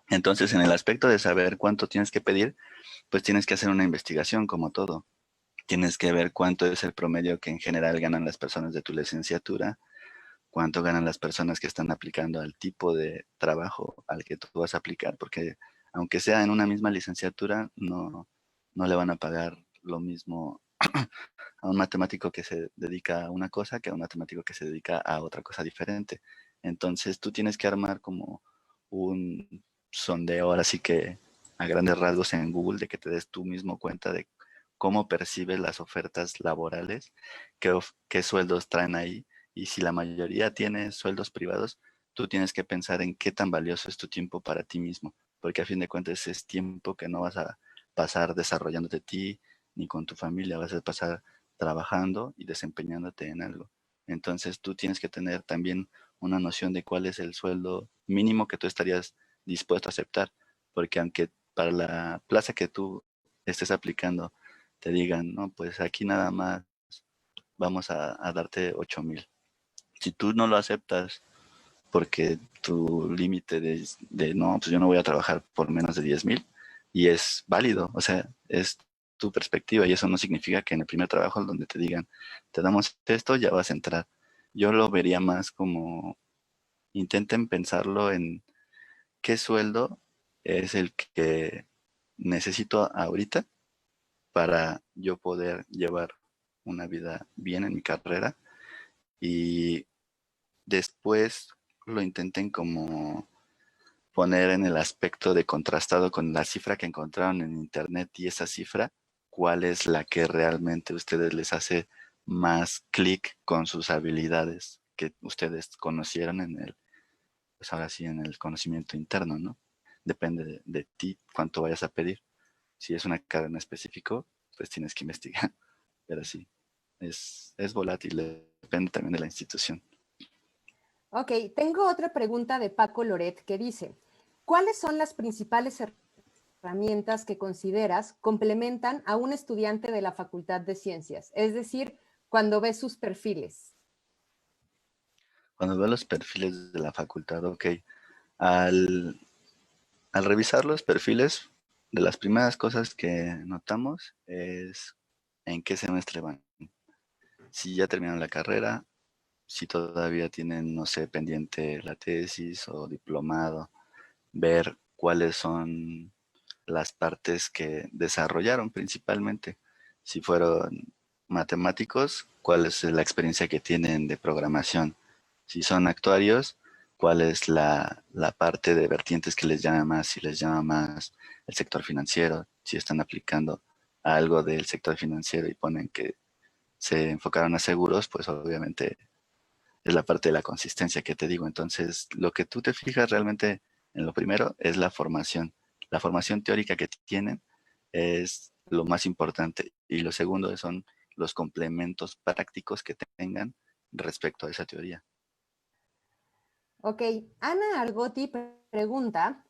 Entonces, en el aspecto de saber cuánto tienes que pedir, pues tienes que hacer una investigación como todo. Tienes que ver cuánto es el promedio que en general ganan las personas de tu licenciatura, cuánto ganan las personas que están aplicando al tipo de trabajo al que tú vas a aplicar, porque aunque sea en una misma licenciatura, no le van a pagar lo mismo a un matemático que se dedica a una cosa que a un matemático que se dedica a otra cosa diferente. Entonces tú tienes que armar como un sondeo, ahora sí que a grandes rasgos en Google, de que te des tú mismo cuenta de cómo percibes las ofertas laborales, qué sueldos traen ahí, y si la mayoría tiene sueldos privados, tú tienes que pensar en qué tan valioso es tu tiempo para ti mismo, porque a fin de cuentas es tiempo que no vas a pasar desarrollándote ti ni con tu familia, vas a pasar trabajando y desempeñándote en algo. Entonces tú tienes que tener también una noción de cuál es el sueldo mínimo que tú estarías dispuesto a aceptar, porque aunque para la plaza que tú estés aplicando te digan, no, pues aquí nada más vamos a darte 8,000. Si tú no lo aceptas porque tu límite no, pues yo no voy a trabajar por menos de 10,000, y es válido, o sea, es tu perspectiva, y eso no significa que en el primer trabajo donde te digan, te damos esto, ya vas a entrar. Yo lo vería más como, intenten pensarlo en qué sueldo es el que necesito ahorita para yo poder llevar una vida bien en mi carrera, y después lo intenten como poner en el aspecto de contrastado con la cifra que encontraron en internet, y esa cifra, cuál es la que realmente a ustedes les hace más clic con sus habilidades que ustedes conocieron en el, pues ahora sí, en el conocimiento interno, ¿no? Depende de ti cuánto vayas a pedir. Si es una carga en específico, pues tienes que investigar. Pero sí, es volátil, depende también de la institución. Ok, tengo otra pregunta de Paco Loret que dice, ¿cuáles son las principales herramientas que consideras complementan a un estudiante de la Facultad de Ciencias? Es decir, cuando ves sus perfiles. Cuando veo los perfiles de la facultad, ok, al, al revisar los perfiles, de las primeras cosas que notamos es en qué semestre van. Si ya terminaron la carrera, si todavía tienen, no sé, pendiente la tesis o diplomado, ver cuáles son las partes que desarrollaron principalmente. Si fueron matemáticos, cuál es la experiencia que tienen de programación. Si son actuarios, cuál es la parte de vertientes que les llama más, si les llama más el sector financiero, si están aplicando algo del sector financiero y ponen que se enfocaron a seguros, pues obviamente es la parte de la consistencia que te digo. Entonces, lo que tú te fijas realmente en lo primero es la formación. La formación teórica que tienen es lo más importante, y lo segundo son los complementos prácticos que tengan respecto a esa teoría. Ok, Ana Argoti pregunta,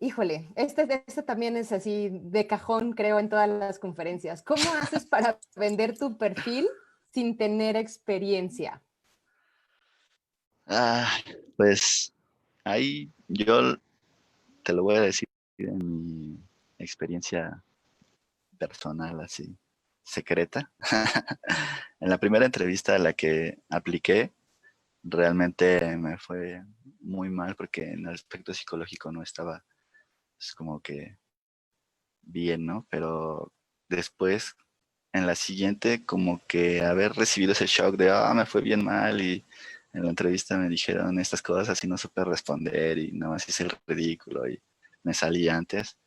híjole, este también es así de cajón, creo, en todas las conferencias. ¿Cómo haces para vender tu perfil sin tener experiencia? Ah, pues ahí yo te lo voy a decir en mi experiencia personal, así, secreta. En la primera entrevista a la que apliqué, realmente me fue muy mal porque en el aspecto psicológico no estaba, pues, como que bien, ¿no? Pero después, en la siguiente, como que haber recibido ese shock de, me fue bien mal, y en la entrevista me dijeron estas cosas y no supe responder y nada más hice el ridículo y me salí antes.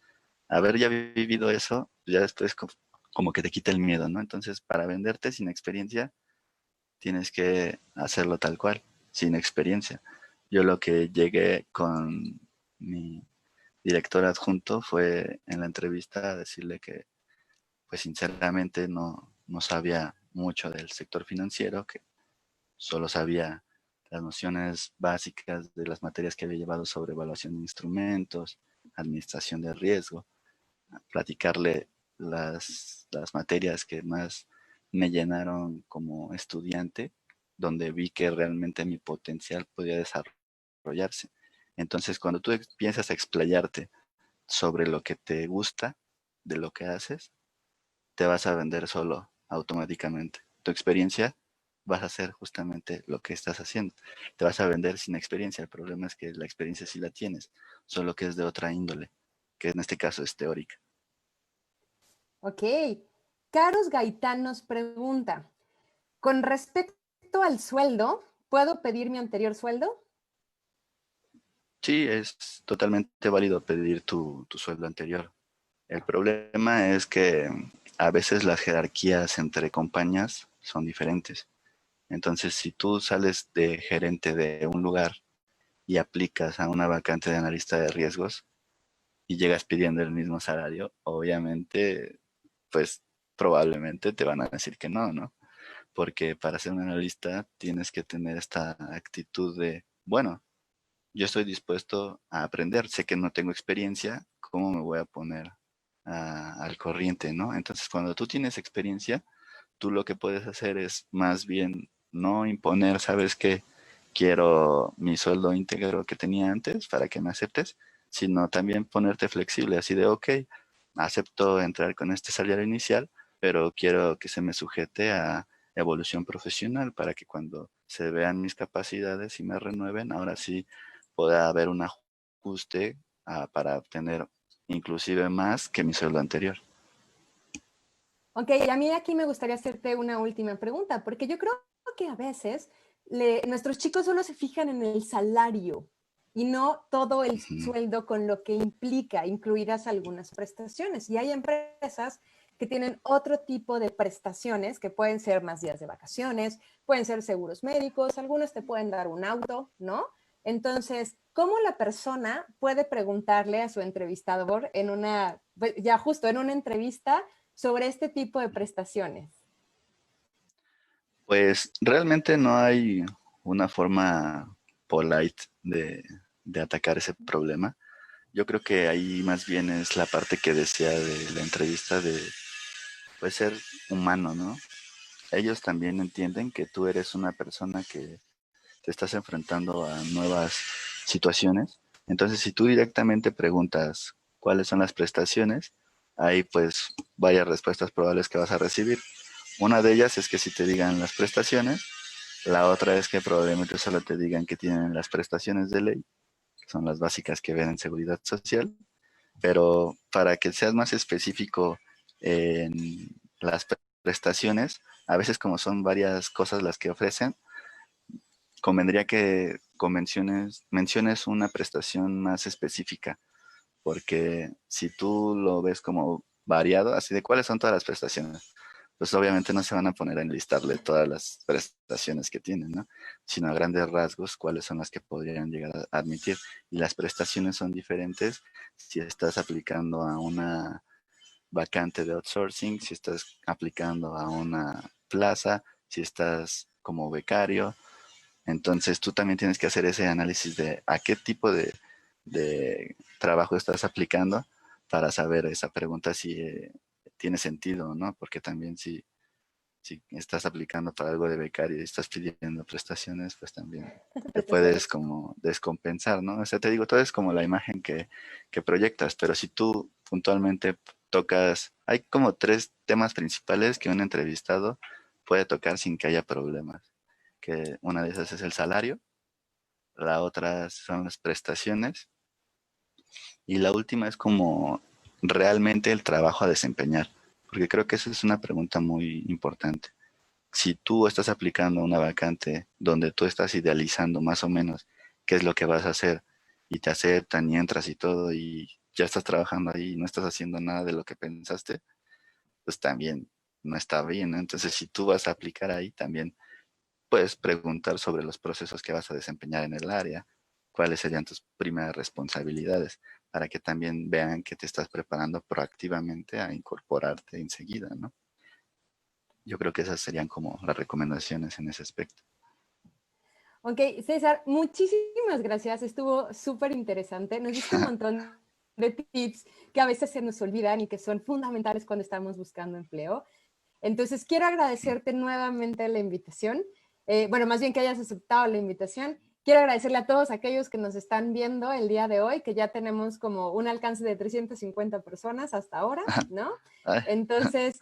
Haber ya vivido eso, ya después como que te quita el miedo, ¿no? Entonces, para venderte sin experiencia, tienes que hacerlo tal cual, sin experiencia. Yo lo que llegué con mi director adjunto fue en la entrevista a decirle que, pues sinceramente, no sabía mucho del sector financiero, que solo sabía las nociones básicas de las materias que había llevado sobre evaluación de instrumentos, administración de riesgo, platicarle las materias que más me llenaron como estudiante, donde vi que realmente mi potencial podía desarrollarse. Entonces, cuando tú piensas a explayarte sobre lo que te gusta de lo que haces, te vas a vender solo automáticamente. Tu experiencia vas a hacer justamente lo que estás haciendo. Te vas a vender sin experiencia. El problema es que la experiencia sí la tienes, solo que es de otra índole, que en este caso es teórica. Ok. Carlos Gaitán nos pregunta, con respecto al sueldo, ¿puedo pedir mi anterior sueldo? Sí, es totalmente válido pedir tu sueldo anterior. El problema es que a veces las jerarquías entre compañías son diferentes. Entonces, si tú sales de gerente de un lugar y aplicas a una vacante de analista de riesgos y llegas pidiendo el mismo salario, obviamente, pues probablemente te van a decir que no, ¿no? Porque para ser un analista tienes que tener esta actitud de, bueno, yo estoy dispuesto a aprender, sé que no tengo experiencia, ¿cómo me voy a poner al corriente, ¿no? Entonces, cuando tú tienes experiencia, tú lo que puedes hacer es más bien no imponer, ¿sabes qué? Quiero mi sueldo íntegro que tenía antes para que me aceptes, sino también ponerte flexible, así de, ok, acepto entrar con este salario inicial, pero quiero que se me sujete a evolución profesional para que cuando se vean mis capacidades y me renueven, ahora sí pueda haber un ajuste para obtener inclusive más que mi sueldo anterior. Ok, a mí aquí me gustaría hacerte una última pregunta, porque yo creo que a veces nuestros chicos solo se fijan en el salario y no todo el Ujú. sueldo con lo que implica, incluidas algunas prestaciones. Y hay empresas que tienen otro tipo de prestaciones, que pueden ser más días de vacaciones, pueden ser seguros médicos, algunos te pueden dar un auto, ¿no? Entonces, ¿cómo la persona puede preguntarle a su entrevistador en una, ya justo en una entrevista, sobre este tipo de prestaciones? Pues realmente no hay una forma polite de atacar ese problema. Yo creo que ahí más bien es la parte que decía de la entrevista de pues, ser humano, ¿no? Ellos también entienden que tú eres una persona que te estás enfrentando a nuevas situaciones. Entonces, si tú directamente preguntas cuáles son las prestaciones, hay pues varias respuestas probables que vas a recibir. Una de ellas es que si te digan las prestaciones, la otra es que probablemente solo te digan que tienen las prestaciones de ley, que son las básicas que ven en seguridad social, pero para que seas más específico en las prestaciones, a veces como son varias cosas las que ofrecen, convendría que menciones una prestación más específica, porque si tú lo ves como variado, así de cuáles son todas las prestaciones, pues obviamente no se van a poner a enlistarle todas las prestaciones que tienen, ¿no? Sino a grandes rasgos cuáles son las que podrían llegar a admitir. Y las prestaciones son diferentes si estás aplicando a una vacante de outsourcing, si estás aplicando a una plaza, si estás como becario. Entonces tú también tienes que hacer ese análisis de a qué tipo de trabajo estás aplicando para saber esa pregunta si tiene sentido, ¿no? Porque también si estás aplicando para algo de becario y estás pidiendo prestaciones, pues también te puedes Prestaciones. como descompensar, ¿no? O sea, te digo, todo es como la imagen que proyectas, pero si tú puntualmente tocas, hay como tres temas principales que un entrevistado puede tocar sin que haya problemas, que una de esas es el salario, la otra son las prestaciones y la última es como realmente el trabajo a desempeñar, porque creo que esa es una pregunta muy importante. Si tú estás aplicando una vacante donde tú estás idealizando más o menos qué es lo que vas a hacer y te aceptan y entras y todo y ya estás trabajando ahí y no estás haciendo nada de lo que pensaste, pues también no está bien, ¿no? Entonces, si tú vas a aplicar ahí, también puedes preguntar sobre los procesos que vas a desempeñar en el área, cuáles serían tus primeras responsabilidades, para que también vean que te estás preparando proactivamente a incorporarte enseguida, ¿no? Yo creo que esas serían como las recomendaciones en ese aspecto. Ok, César, muchísimas gracias. Estuvo súper interesante. Nos diste un montón de tips que a veces se nos olvidan y que son fundamentales cuando estamos buscando empleo. Entonces, quiero agradecerte nuevamente la invitación. Bueno, más bien que hayas aceptado la invitación Quiero agradecerle a todos aquellos que nos están viendo el día de hoy, que ya tenemos como un alcance de 350 personas hasta ahora, ¿no? Ay, Entonces,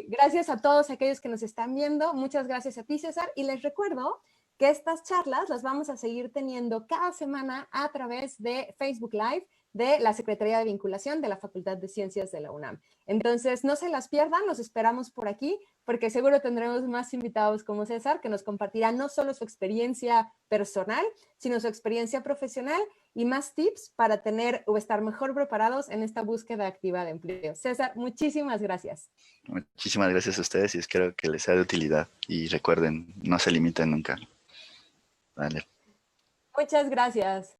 gracias a todos aquellos que nos están viendo. Muchas gracias a ti, César. Y les recuerdo que estas charlas las vamos a seguir teniendo cada semana a través de Facebook Live de la Secretaría de Vinculación de la Facultad de Ciencias de la UNAM. Entonces, no se las pierdan, los esperamos por aquí, porque seguro tendremos más invitados como César, que nos compartirán no solo su experiencia personal, sino su experiencia profesional y más tips para tener o estar mejor preparados en esta búsqueda activa de empleo. César, muchísimas gracias. muchísimas gracias a ustedes y espero que les sea de utilidad. Y recuerden, no se limiten nunca. Vale. Muchas gracias.